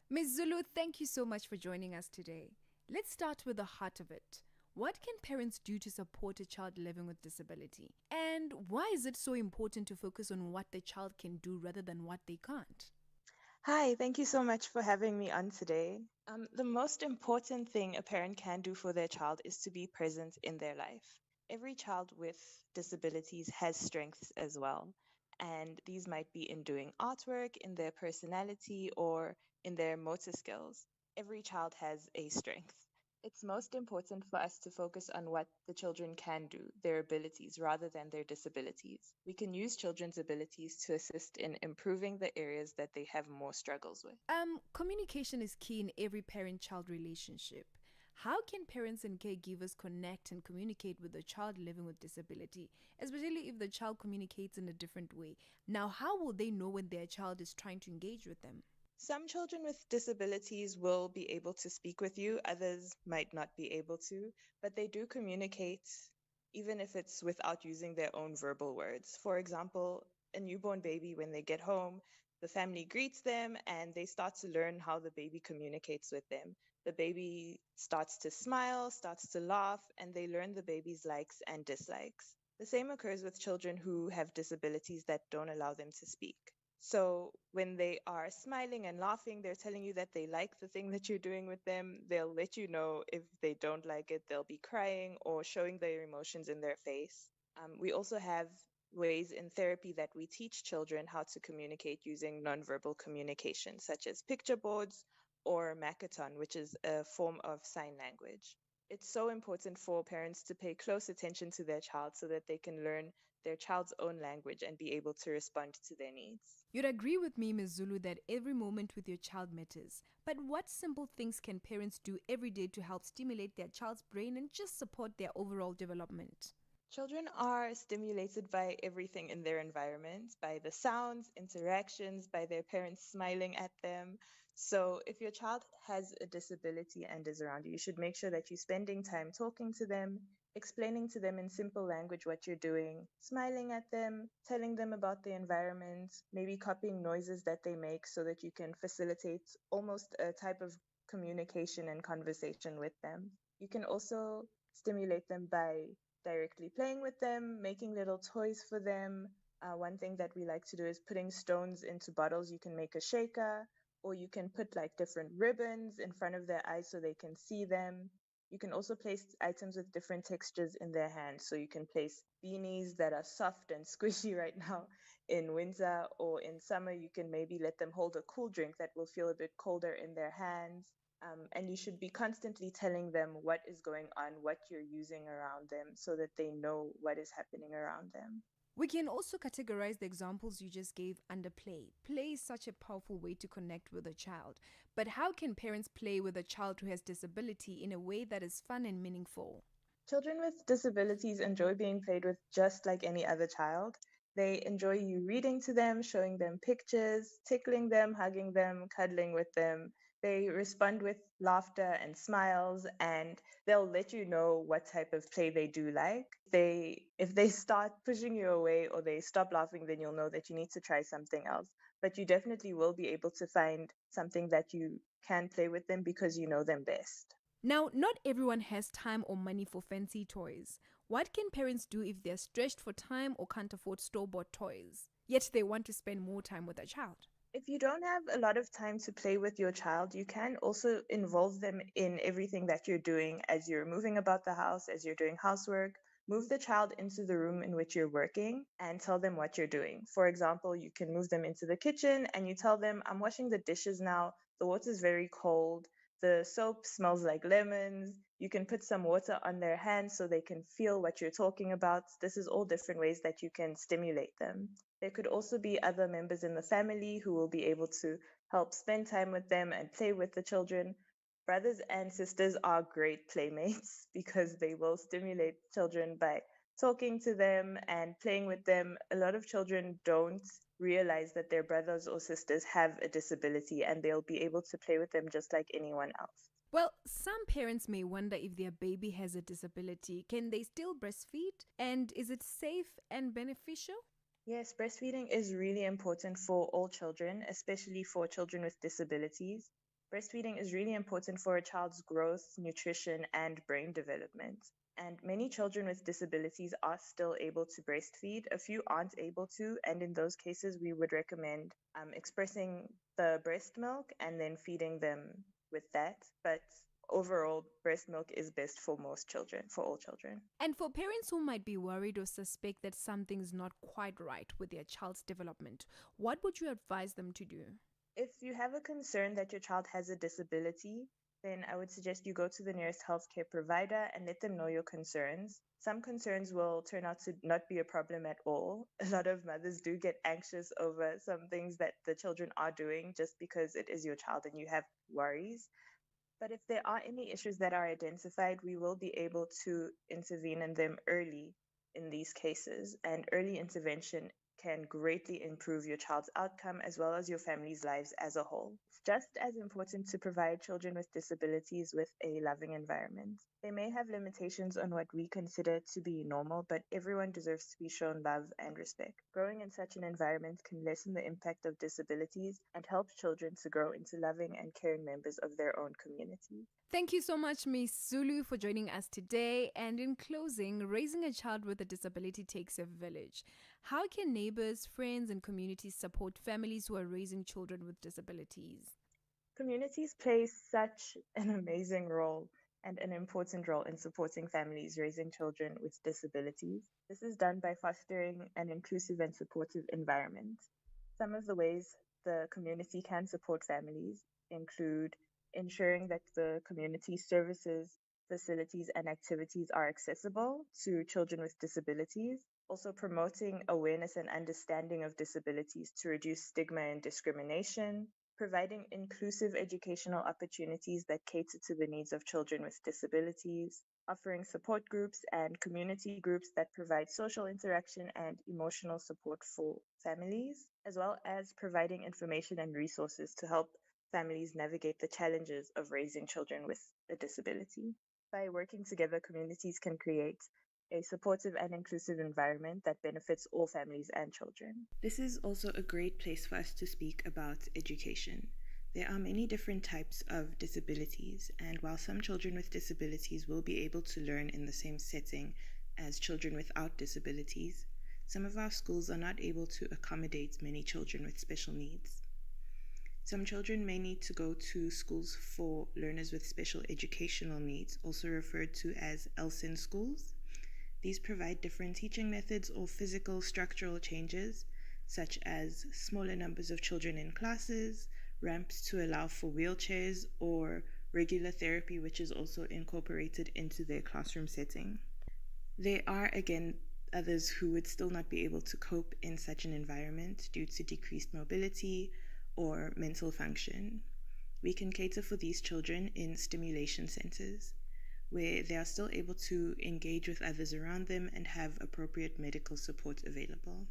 Ms. Zulu, thank you so much for joining us today. Let's start with the heart of it. What can parents do to support a child living with disability? And why is it so important to focus on what the child can do rather than what they can't? Hi, thank you so much for having me on today. The most important thing a parent can do for their child is to be present in their life. Every child with disabilities has strengths as well, and these might be in doing artwork, in their personality, or in their motor skills. Every child has a strength. It's most important for us to focus on what the children can do, their abilities, rather than their disabilities. We can use children's abilities to assist in improving the areas that they have more struggles with. Communication is key in every parent-child relationship. How can parents and caregivers connect and communicate with a child living with disability, especially if the child communicates in a different way? Now, how will they know when their child is trying to engage with them? Some children with disabilities will be able to speak with you, others might not be able to, but they do communicate even if it's without using their own verbal words. For example, a newborn baby, when they get home, the family greets them and they start to learn how the baby communicates with them. The baby starts to smile, starts to laugh, and they learn the baby's likes and dislikes. The same occurs with children who have disabilities that don't allow them to speak. So when they are smiling and laughing, they're telling you that they like the thing that you're doing with them. They'll let you know if they don't like it. They'll be crying or showing their emotions in their face. We also have ways in therapy that we teach children how to communicate using nonverbal communication, such as picture boards or Makaton, which is a form of sign language. It's so important for parents to pay close attention to their child so that they can learn their child's own language and be able to respond to their needs. You'd agree with me, Ms. Zulu, that every moment with your child matters. But what simple things can parents do every day to help stimulate their child's brain and just support their overall development? Children are stimulated by everything in their environment, by the sounds, interactions, by their parents smiling at them. So, if your child has a disability and is around you, you should make sure that you're spending time talking to them, explaining to them in simple language what you're doing, smiling at them, telling them about the environment, maybe copying noises that they make so that you can facilitate almost a type of communication and conversation with them. You can also stimulate them by directly playing with them, making little toys for them. One thing that we like to do is putting stones into bottles. You can make a shaker, or you can put like different ribbons in front of their eyes so they can see them. You can also place items with different textures in their hands. So you can place beanies that are soft and squishy right now in winter, or in summer, you can maybe let them hold a cool drink that will feel a bit colder in their hands. And you should be constantly telling them what is going on, what you're using around them, so that they know what is happening around them. We can also categorize the examples you just gave under play. Play is such a powerful way to connect with a child. But how can parents play with a child who has disability in a way that is fun and meaningful? Children with disabilities enjoy being played with just like any other child. They enjoy you reading to them, showing them pictures, tickling them, hugging them, cuddling with them. They respond with laughter and smiles, and they'll let you know what type of play they do like. If they start pushing you away or they stop laughing, then you'll know that you need to try something else. But you definitely will be able to find something that you can play with them because you know them best. Now, not everyone has time or money for fancy toys. What can parents do if they're stretched for time or can't afford store-bought toys, yet they want to spend more time with their child? If you don't have a lot of time to play with your child, you can also involve them in everything that you're doing as you're moving about the house, as you're doing housework. Move the child into the room in which you're working and tell them what you're doing. For example, you can move them into the kitchen and you tell them, I'm washing the dishes now. The water's very cold. The soap smells like lemons. You can put some water on their hands so they can feel what you're talking about. This is all different ways that you can stimulate them. There could also be other members in the family who will be able to help spend time with them and play with the children. Brothers and sisters are great playmates because they will stimulate children by talking to them and playing with them. A lot of children don't realize that their brothers or sisters have a disability and they'll be able to play with them just like anyone else. Well, some parents may wonder if their baby has a disability. Can they still breastfeed? And is it safe and beneficial? Yes, breastfeeding is really important for all children, especially for children with disabilities. Breastfeeding is really important for a child's growth, nutrition, and brain development. And many children with disabilities are still able to breastfeed. A few aren't able to, and in those cases, we would recommend expressing the breast milk and then feeding them with that. But overall, breast milk is best for most children, for all children. And for parents who might be worried or suspect that something's not quite right with their child's development, what would you advise them to do? If you have a concern that your child has a disability, then I would suggest you go to the nearest healthcare provider and let them know your concerns. Some concerns will turn out to not be a problem at all. A lot of mothers do get anxious over some things that the children are doing just because it is your child and you have worries. But if there are any issues that are identified, we will be able to intervene in them early in these cases. And early intervention can greatly improve your child's outcome as well as your family's lives as a whole. It's just as important to provide children with disabilities with a loving environment. They may have limitations on what we consider to be normal, but everyone deserves to be shown love and respect. Growing in such an environment can lessen the impact of disabilities and help children to grow into loving and caring members of their own community. Thank you so much, Ms. Zulu, for joining us today. And in closing, raising a child with a disability takes a village. How can neighbors, friends, and communities support families who are raising children with disabilities? Communities play such an amazing role and an important role in supporting families raising children with disabilities. This is done by fostering an inclusive and supportive environment. Some of the ways the community can support families include ensuring that the community services, facilities, and activities are accessible to children with disabilities. Also promoting awareness and understanding of disabilities to reduce stigma and discrimination. Providing inclusive educational opportunities that cater to the needs of children with disabilities. offering support groups and community groups that provide social interaction and emotional support for families, as well as providing information and resources to help families navigate the challenges of raising children with a disability. By working together, communities can create a supportive and inclusive environment that benefits all families and children. This is also a great place for us to speak about education. There are many different types of disabilities, and while some children with disabilities will be able to learn in the same setting as children without disabilities, some of our schools are not able to accommodate many children with special needs. Some children may need to go to schools for learners with special educational needs, also referred to as ELSIN schools. These provide different teaching methods or physical structural changes, such as smaller numbers of children in classes, ramps to allow for wheelchairs, or regular therapy, which is also incorporated into their classroom setting. There are, again, others who would still not be able to cope in such an environment due to decreased mobility or mental function. We can cater for these children in stimulation centers, where they are still able to engage with others around them and have appropriate medical support available.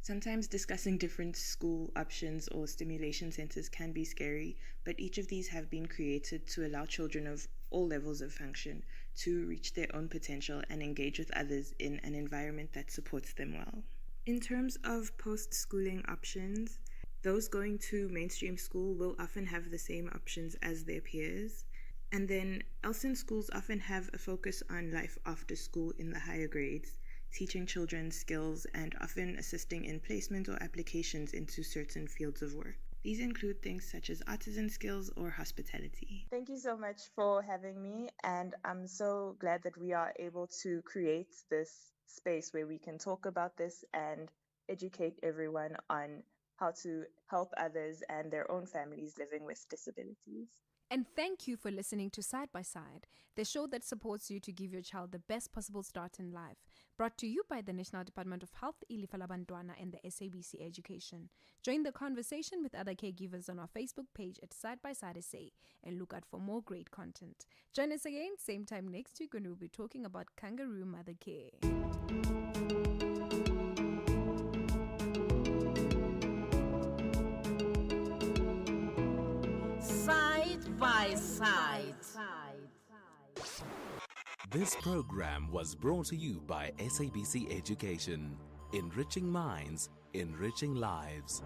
Sometimes discussing different school options or stimulation centers can be scary, but each of these have been created to allow children of all levels of function to reach their own potential and engage with others in an environment that supports them well. In terms of post-schooling options, those going to mainstream school will often have the same options as their peers. And then ELSIN schools often have a focus on life after school in the higher grades, teaching children skills and often assisting in placement or applications into certain fields of work. These include things such as artisan skills or hospitality. Thank you so much for having me, and I'm so glad that we are able to create this space where we can talk about this and educate everyone on how to help others and their own families living with disabilities. And thank you for listening to Side by Side, the show that supports you to give your child the best possible start in life. Brought to you by the National Department of Health, Ilifa Labantwana, and the SABC Education. Join the conversation with other caregivers on our Facebook page at Side by Side SA and look out for more great content. Join us again, same time next week, when we'll be talking about kangaroo mother care. Side by Side. This program was brought to you by SABC Education, enriching minds, enriching lives.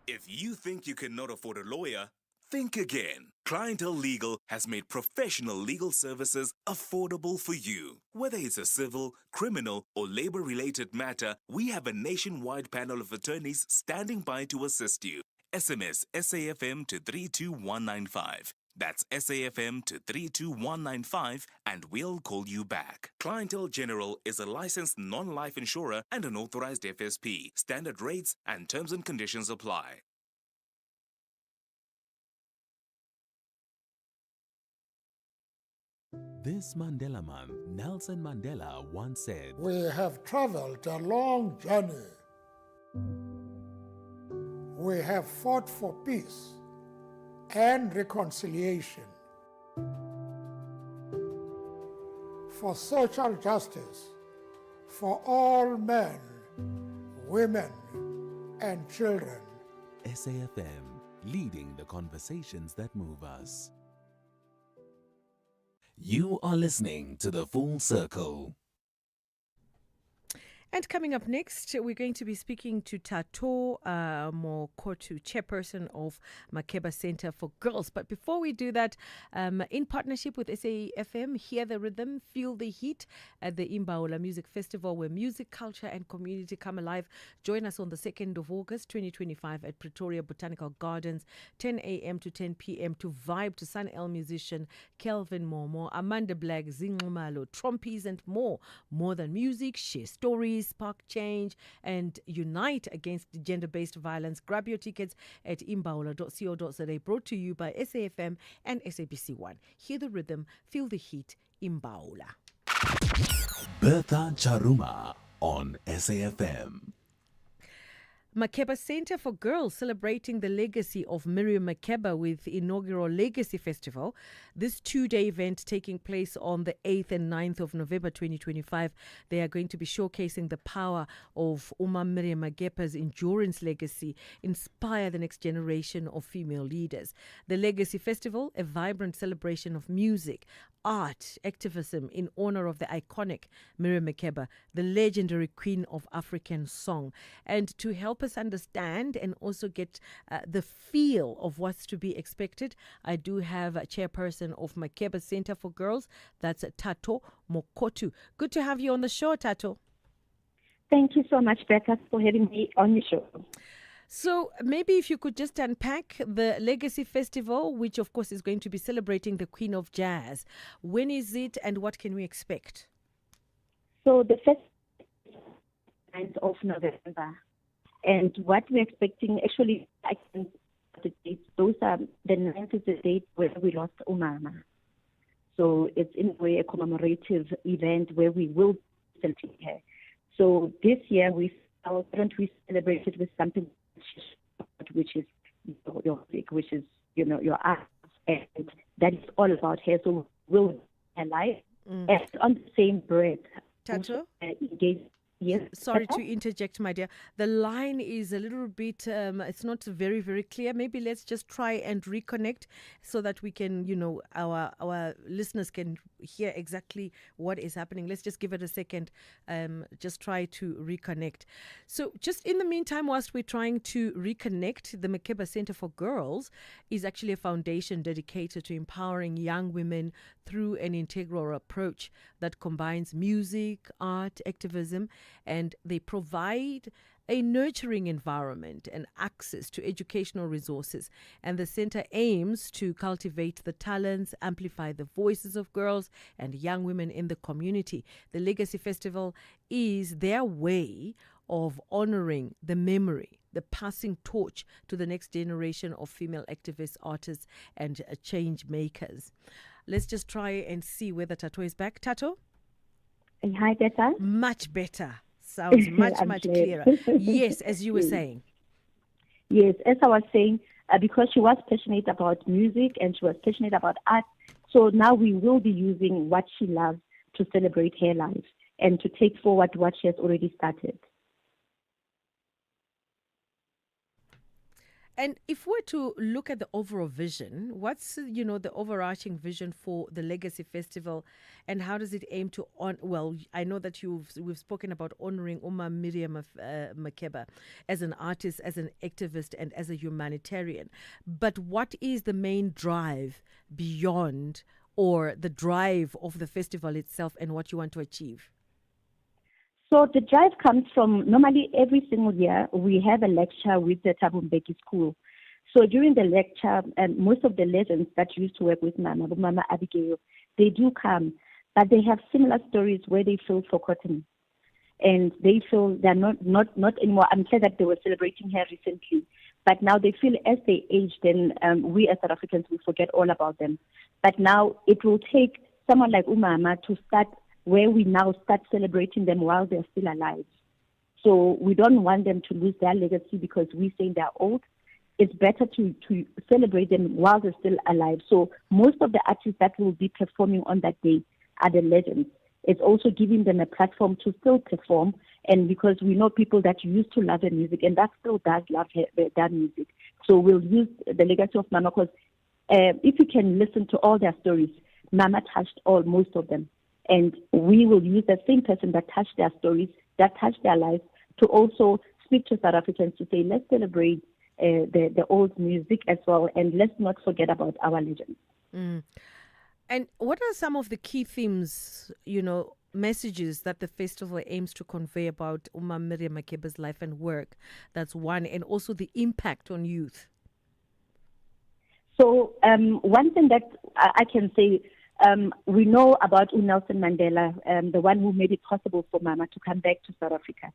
If you think you cannot afford a lawyer, think again. Clientele Legal has made professional legal services affordable for you. Whether it's a civil, criminal, or labor-related matter, we have a nationwide panel of attorneys standing by to assist you. SMS SAFM to 32195. That's SAFM to 32195 and we'll call you back. Clientele General is a licensed non-life insurer and an authorized FSP. Standard rates and terms and conditions apply. This Mandela Month, Nelson Mandela once said, We have traveled a long journey. We have fought for peace and reconciliation, for social justice, for all men, women, and children. SAFM, leading the conversations that move us. You are listening to The Full Circle. And coming up next, we're going to be speaking to Tato Mokotu, chairperson of Makeba Center for Girls. But before we do that, in partnership with SAFM, Hear the Rhythm, Feel the Heat at the Imbaula Music Festival, where music, culture and community come alive. Join us on the 2nd of August, 2025 at Pretoria Botanical Gardens, 10 a.m. to 10 p.m. to vibe to Sun El musician Kelvin Momo, Amanda Black, Zingumalo, Trompies and more. More than music, share stories, spark change and unite against gender-based violence. Grab your tickets at imbaula.co.za. Brought to you by SAFM and SABC1. Hear the rhythm, feel the heat. Imbaula. Bertha Charuma on SAFM. Makeba Center for Girls celebrating the legacy of Miriam Makeba with inaugural Legacy Festival. This two-day event taking place on the 8th and 9th of November 2025. They are going to be showcasing the power of Miriam Makeba's endurance legacy, inspire the next generation of female leaders. The Legacy Festival, a vibrant celebration of music, art, activism in honor of the iconic Miriam Makeba, the legendary queen of African song. And to help us understand and also get the feel of what's to be expected, I do have a chairperson of Makeba Center for Girls, that's Tato Mokotu. Good to have you on the show, Tato. Thank you so much, Bertha, for having me on your show. So maybe if you could just unpack the Legacy Festival, which of course is going to be celebrating the Queen of Jazz. When is it and what can we expect? So the festival is 9th of November. And what we're expecting, actually, I can the dates. Those are, the 9th is the date where we lost Umama. So it's in a way a commemorative event where we will celebrate her. So this year we celebrated with something which is your music, which is your art, and that is all about her. So we'll her life and on the same breath. Tato? Yes. Sorry to interject, my dear. The line is a little bit, it's not very, very clear. Maybe let's just try and reconnect so that we can, our listeners can hear exactly what is happening. Let's just give it a second. Just try to reconnect. So just in the meantime, whilst we're trying to reconnect, the Makeba Center for Girls is actually a foundation dedicated to empowering young women through an integral approach that combines music, art, activism, and they provide a nurturing environment and access to educational resources. And the center aims to cultivate the talents, amplify the voices of girls and young women in the community. The Legacy Festival is their way of honoring the memory, the passing torch to the next generation of female activists, artists, and change makers. Let's just try and see whether Tato is back. Tato? Hi, Bertha. Much better. Sounds much clearer. Yes, as you were saying. Yes, as I was saying, because she was passionate about music and she was passionate about art, so now we will be using what she loves to celebrate her life and to take forward what she has already started. And if we're to look at the overall vision, what's, the overarching vision for the Legacy Festival and how does it aim to I know that we've spoken about honoring Miriam Makeba as an artist, as an activist, and as a humanitarian. But what is the main drive beyond or the drive of the festival itself and what you want to achieve? So the drive comes from, normally every single year, we have a lecture with the Thabo Mbeki School. So during the lecture, most of the legends that used to work with Mama Abigail, they do come, but they have similar stories where they feel forgotten. And they feel they're not anymore. I'm glad that they were celebrating her recently. But now they feel as they age, then we as South Africans will forget all about them. But now it will take someone like Umama to start where we now start celebrating them while they're still alive. So we don't want them to lose their legacy because we say they're old. It's better to celebrate them while they're still alive. So most of the artists that will be performing on that day are the legends. It's also giving them a platform to still perform, and because we know people that used to love their music and that still does love their music. So we'll use the legacy of Mama because if you can listen to all their stories, Mama touched most of them. And we will use the same person that touched their stories, that touched their lives, to also speak to South Africans to say, let's celebrate the old music as well, and let's not forget about our legends. And what are some of the key themes, messages that the festival aims to convey about Miriam Makeba's life and work? That's one, and also the impact on youth. So one thing that I can say, we know about Nelson Mandela, the one who made it possible for Mama to come back to South Africa,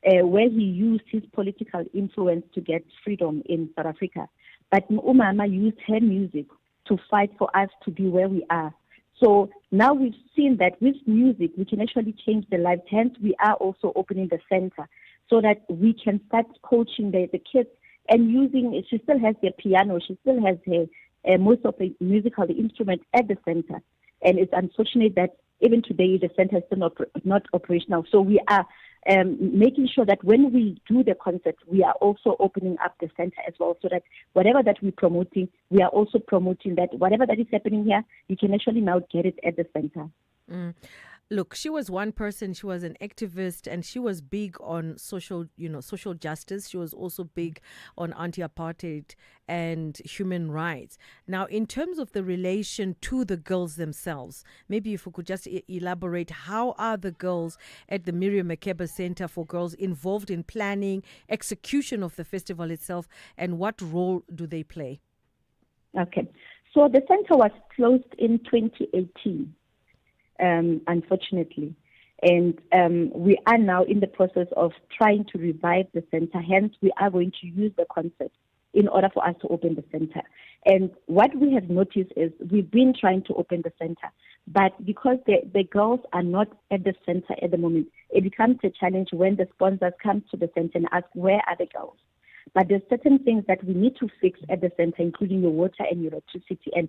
where he used his political influence to get freedom in South Africa. But Mama used her music to fight for us to be where we are. So now we've seen that with music, we can actually change the lives. Hence, we are also opening the center so that we can start coaching the kids and using. She still has their piano, she still has her most of the musical instruments at the center, and it's unfortunate that even today the center is still not operational. So we are making sure that when we do the concert, we are also opening up the center as well, so that whatever that we're promoting, we are also promoting that whatever that is happening here, you can actually now get it at the center. Look, she was one person, she was an activist, and she was big on social justice. She was also big on anti-apartheid and human rights. Now, in terms of the relation to the girls themselves, maybe if we could just elaborate, how are the girls at the Miriam Makeba Center for Girls involved in planning, execution of the festival itself, and what role do they play? Okay. So the center was closed in 2018. Unfortunately. And we are now in the process of trying to revive the center. Hence, we are going to use the concept in order for us to open the center. And what we have noticed is we've been trying to open the center, but because the girls are not at the center at the moment, it becomes a challenge when the sponsors come to the center and ask, where are the girls? But there's certain things that we need to fix at the center, including your water and your electricity. And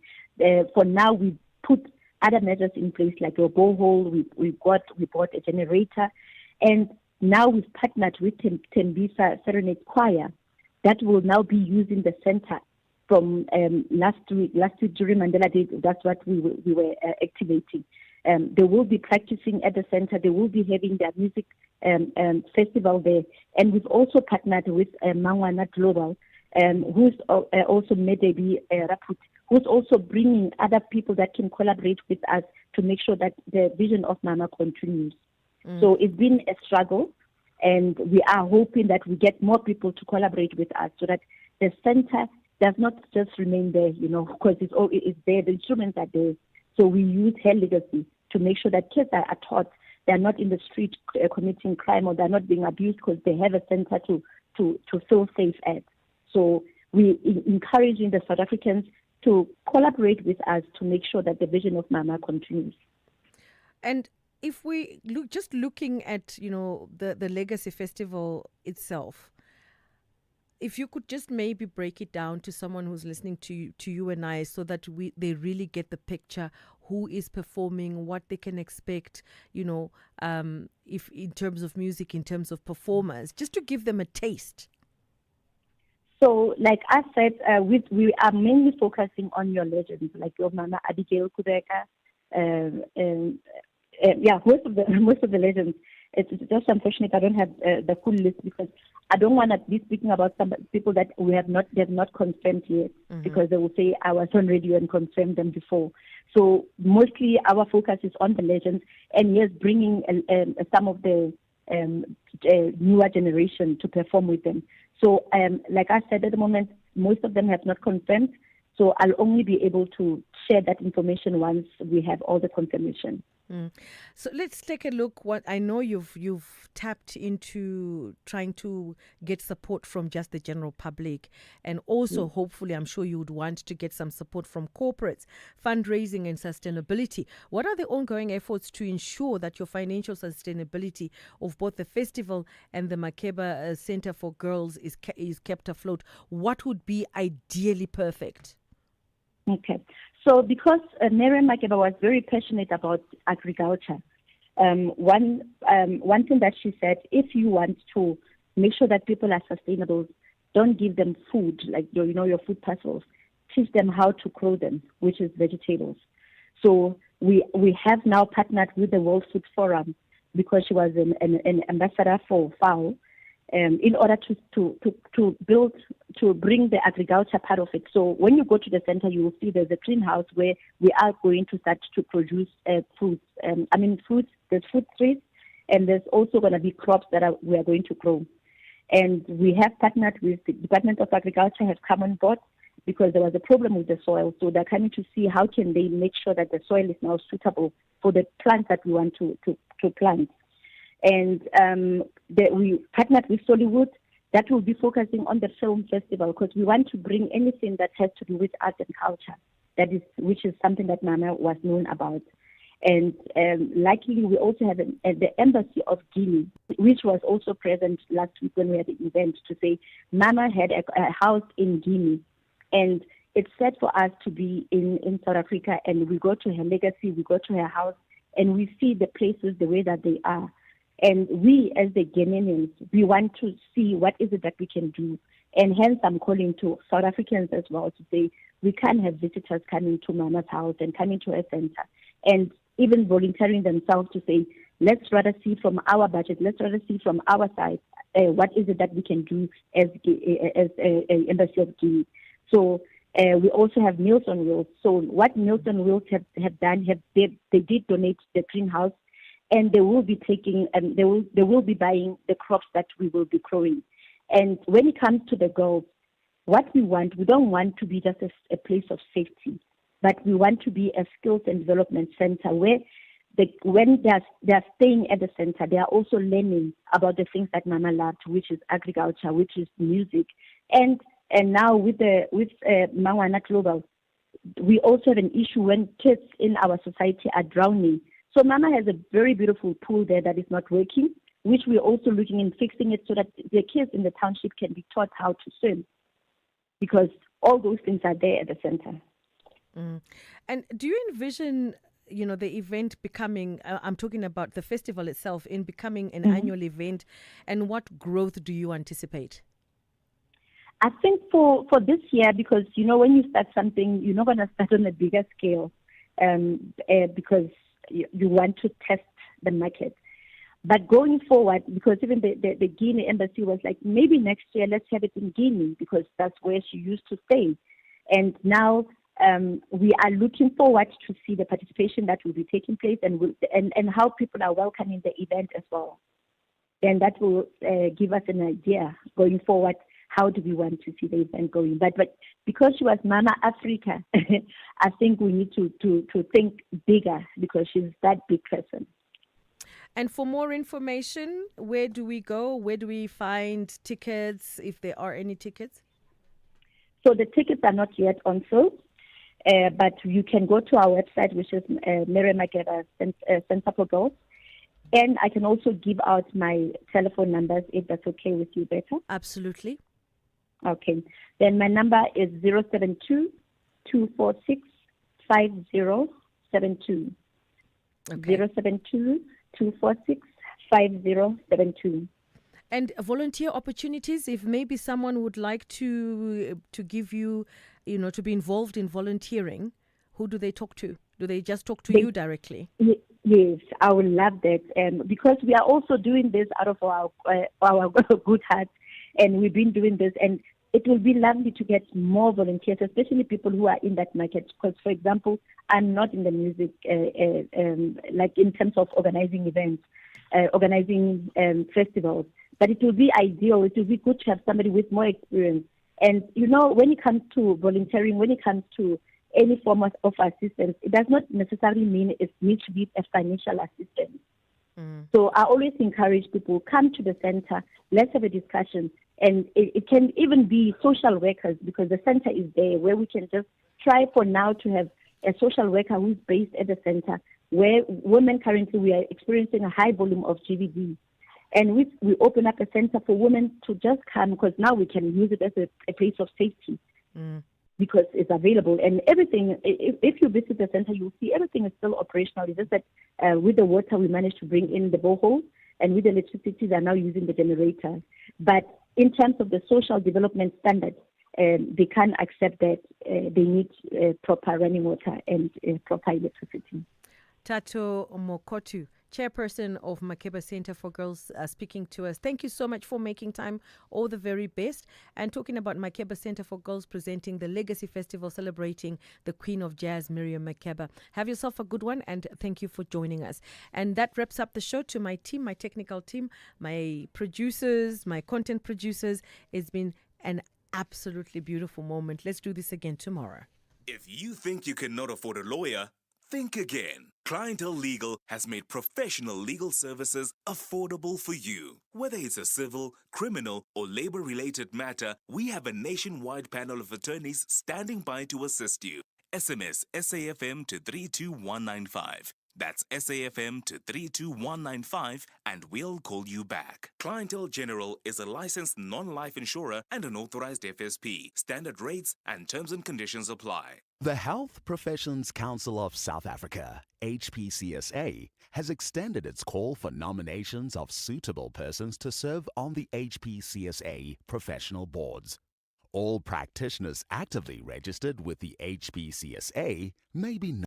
for now, we put other measures in place, like your borehole. We bought a generator, and now we've partnered with Tembisa Serenade Choir that will now be using the center from last week during Mandela Day. That's what we were activating. They will be practicing at the center. They will be having their music festival there, and we've also partnered with Mangwana Global, who's also Medebi Raput, who's also bringing other people that can collaborate with us to make sure that the vision of Mama continues. So it's been a struggle, and we are hoping that we get more people to collaborate with us so that the center does not just remain there, because it's there, the instruments are there. So we use her legacy to make sure that kids are taught they're not in the street committing crime, or they're not being abused because they have a center to feel safe at. So we encouraging the South Africans to collaborate with us to make sure that the vision of Mama continues. And if we looking at, the Legacy Festival itself, if you could just maybe break it down to someone who's listening to you and I, so that they really get the picture, who is performing, what they can expect, if in terms of music, in terms of performers, just to give them a taste. So, like I said, we are mainly focusing on your legends, like your Mama Abigail Kubeka, most of the legends. It's just unfortunate I don't have the full list, because I don't want to be speaking about some people that they've not confirmed yet, because they will say I was on radio and confirmed them before. So mostly our focus is on the legends, and yes, bringing some of the newer generation to perform with them. So, like I said, at the moment, most of them have not confirmed. So I'll only be able to share that information once we have all the confirmation. So let's take a look. What I know you've tapped into trying to get support from just the general public, and also hopefully I'm sure you would want to get some support from corporates, fundraising and sustainability. What are the ongoing efforts to ensure that your financial sustainability of both the festival and the Makeba Center for Girls is kept afloat? What would be ideally perfect? Okay. So because Miriam Makeba was very passionate about agriculture, one thing that she said, if you want to make sure that people are sustainable, don't give them food, like your food parcels. Teach them how to grow them, which is vegetables. So we have now partnered with the World Food Forum, because she was an ambassador for FAO, in order to bring the agriculture part of it. So when you go to the center, you will see there's a greenhouse where we are going to start to produce fruits. There's fruit trees, and there's also going to be crops that we are going to grow. And we have partnered with the Department of Agriculture, have come on board, because there was a problem with the soil. So they're coming to see how can they make sure that the soil is now suitable for the plants that we want to plant. And we partnered with Sollywood, that will be focusing on the film festival, because we want to bring anything that has to do with art and culture, which is something that Mama was known about. And luckily, we also have the Embassy of Guinea, which was also present last week when we had the event, to say Mama had a house in Guinea. And it's sad for us to be in South Africa, and we go to her legacy, we go to her house, and we see the places the way that they are. And we, as the Ghanaians, we want to see what is it that we can do. And hence, I'm calling to South Africans as well to say we can't have visitors coming to Mama's house and coming to her center, and even volunteering themselves to say, let's rather see from our budget, let's rather see from our side, what is it that we can do as Embassy of Guinea. So we also have Meals on Wheels. So what Meals on Wheels have done, they did donate the greenhouse, and they will be taking and they will be buying the crops that we will be growing. And when it comes to the girls, what we don't want to be just a place of safety, but we want to be a skills and development center where when they're staying at the center, they are also learning about the things that Mama loved, which is agriculture, which is music. And now with Mawana Global, we also have an issue when kids in our society are drowning. So Mama has a very beautiful pool there that is not working, which we're also looking in fixing it so that the kids in the township can be taught how to swim, because all those things are there at the center. Mm. And do you envision, the event becoming, I'm talking about the festival itself, in becoming an annual event, and what growth do you anticipate? I think for this year, because, when you start something, you're not going to start on a bigger scale because you want to test the market. But going forward, because even the Guinea embassy was like, maybe next year let's have it in Guinea, because that's where she used to stay. And now we are looking forward to see the participation that will be taking place and how people are welcoming the event as well. And that will give us an idea going forward, how do we want to see the event going. But because she was Mama Africa, I think we need to think bigger, because she's that big person. And for more information, where do we go? Where do we find tickets, if there are any tickets? So the tickets are not yet on sale, but you can go to our website, which is Miriam Makeba Center for Girls. And I can also give out my telephone numbers, if that's okay with you, Bertha. Absolutely. Okay. Then my number is 072-246-5072. Okay. 072-246-5072. And volunteer opportunities, if maybe someone would like to give you, to be involved in volunteering, who do they talk to? Do they just talk to you directly? Yes, I would love that. Because we are also doing this out of our good heart, and we've been doing this, and it will be lovely to get more volunteers, especially people who are in that market. Because, for example, I'm not in the music, like in terms of organizing events, organizing festivals. But it will be ideal. It will be good to have somebody with more experience. And, when it comes to volunteering, when it comes to any form of assistance, it does not necessarily mean it needs to be a financial assistance. So I always encourage people, come to the center, let's have a discussion. And it can even be social workers, because the center is there, where we can just try for now to have a social worker who's based at the center, where women currently, we are experiencing a high volume of GBV. And we open up a center for women to just come, because now we can use it as a place of safety. Because it's available, and everything, if you visit the center, you'll see everything is still operational. It's just that with the water, we managed to bring in the borehole, and with the electricity, they're now using the generator. But in terms of the social development standards, they can't accept that they need proper running water and proper electricity. Tato Mokotu, chairperson of Makeba Center for Girls, speaking to us. Thank you so much for making time. All the very best. And talking about Makeba Center for Girls presenting the Legacy Festival celebrating the Queen of Jazz, Miriam Makeba. Have yourself a good one, and thank you for joining us. And that wraps up the show. To my team, my technical team, my producers, my content producers, it's been an absolutely beautiful moment. Let's do this again tomorrow. If you think you cannot afford a lawyer, think again. Clientele Legal has made professional legal services affordable for you. Whether it's a civil, criminal, or labor-related matter, we have a nationwide panel of attorneys standing by to assist you. SMS SAFM to 32195. That's SAFM to 32195 and we'll call you back. Clientele General is a licensed non-life insurer and an authorized FSP. Standard rates and terms and conditions apply. The Health Professions Council of South Africa, HPCSA, has extended its call for nominations of suitable persons to serve on the HPCSA professional boards. All practitioners actively registered with the HPCSA may be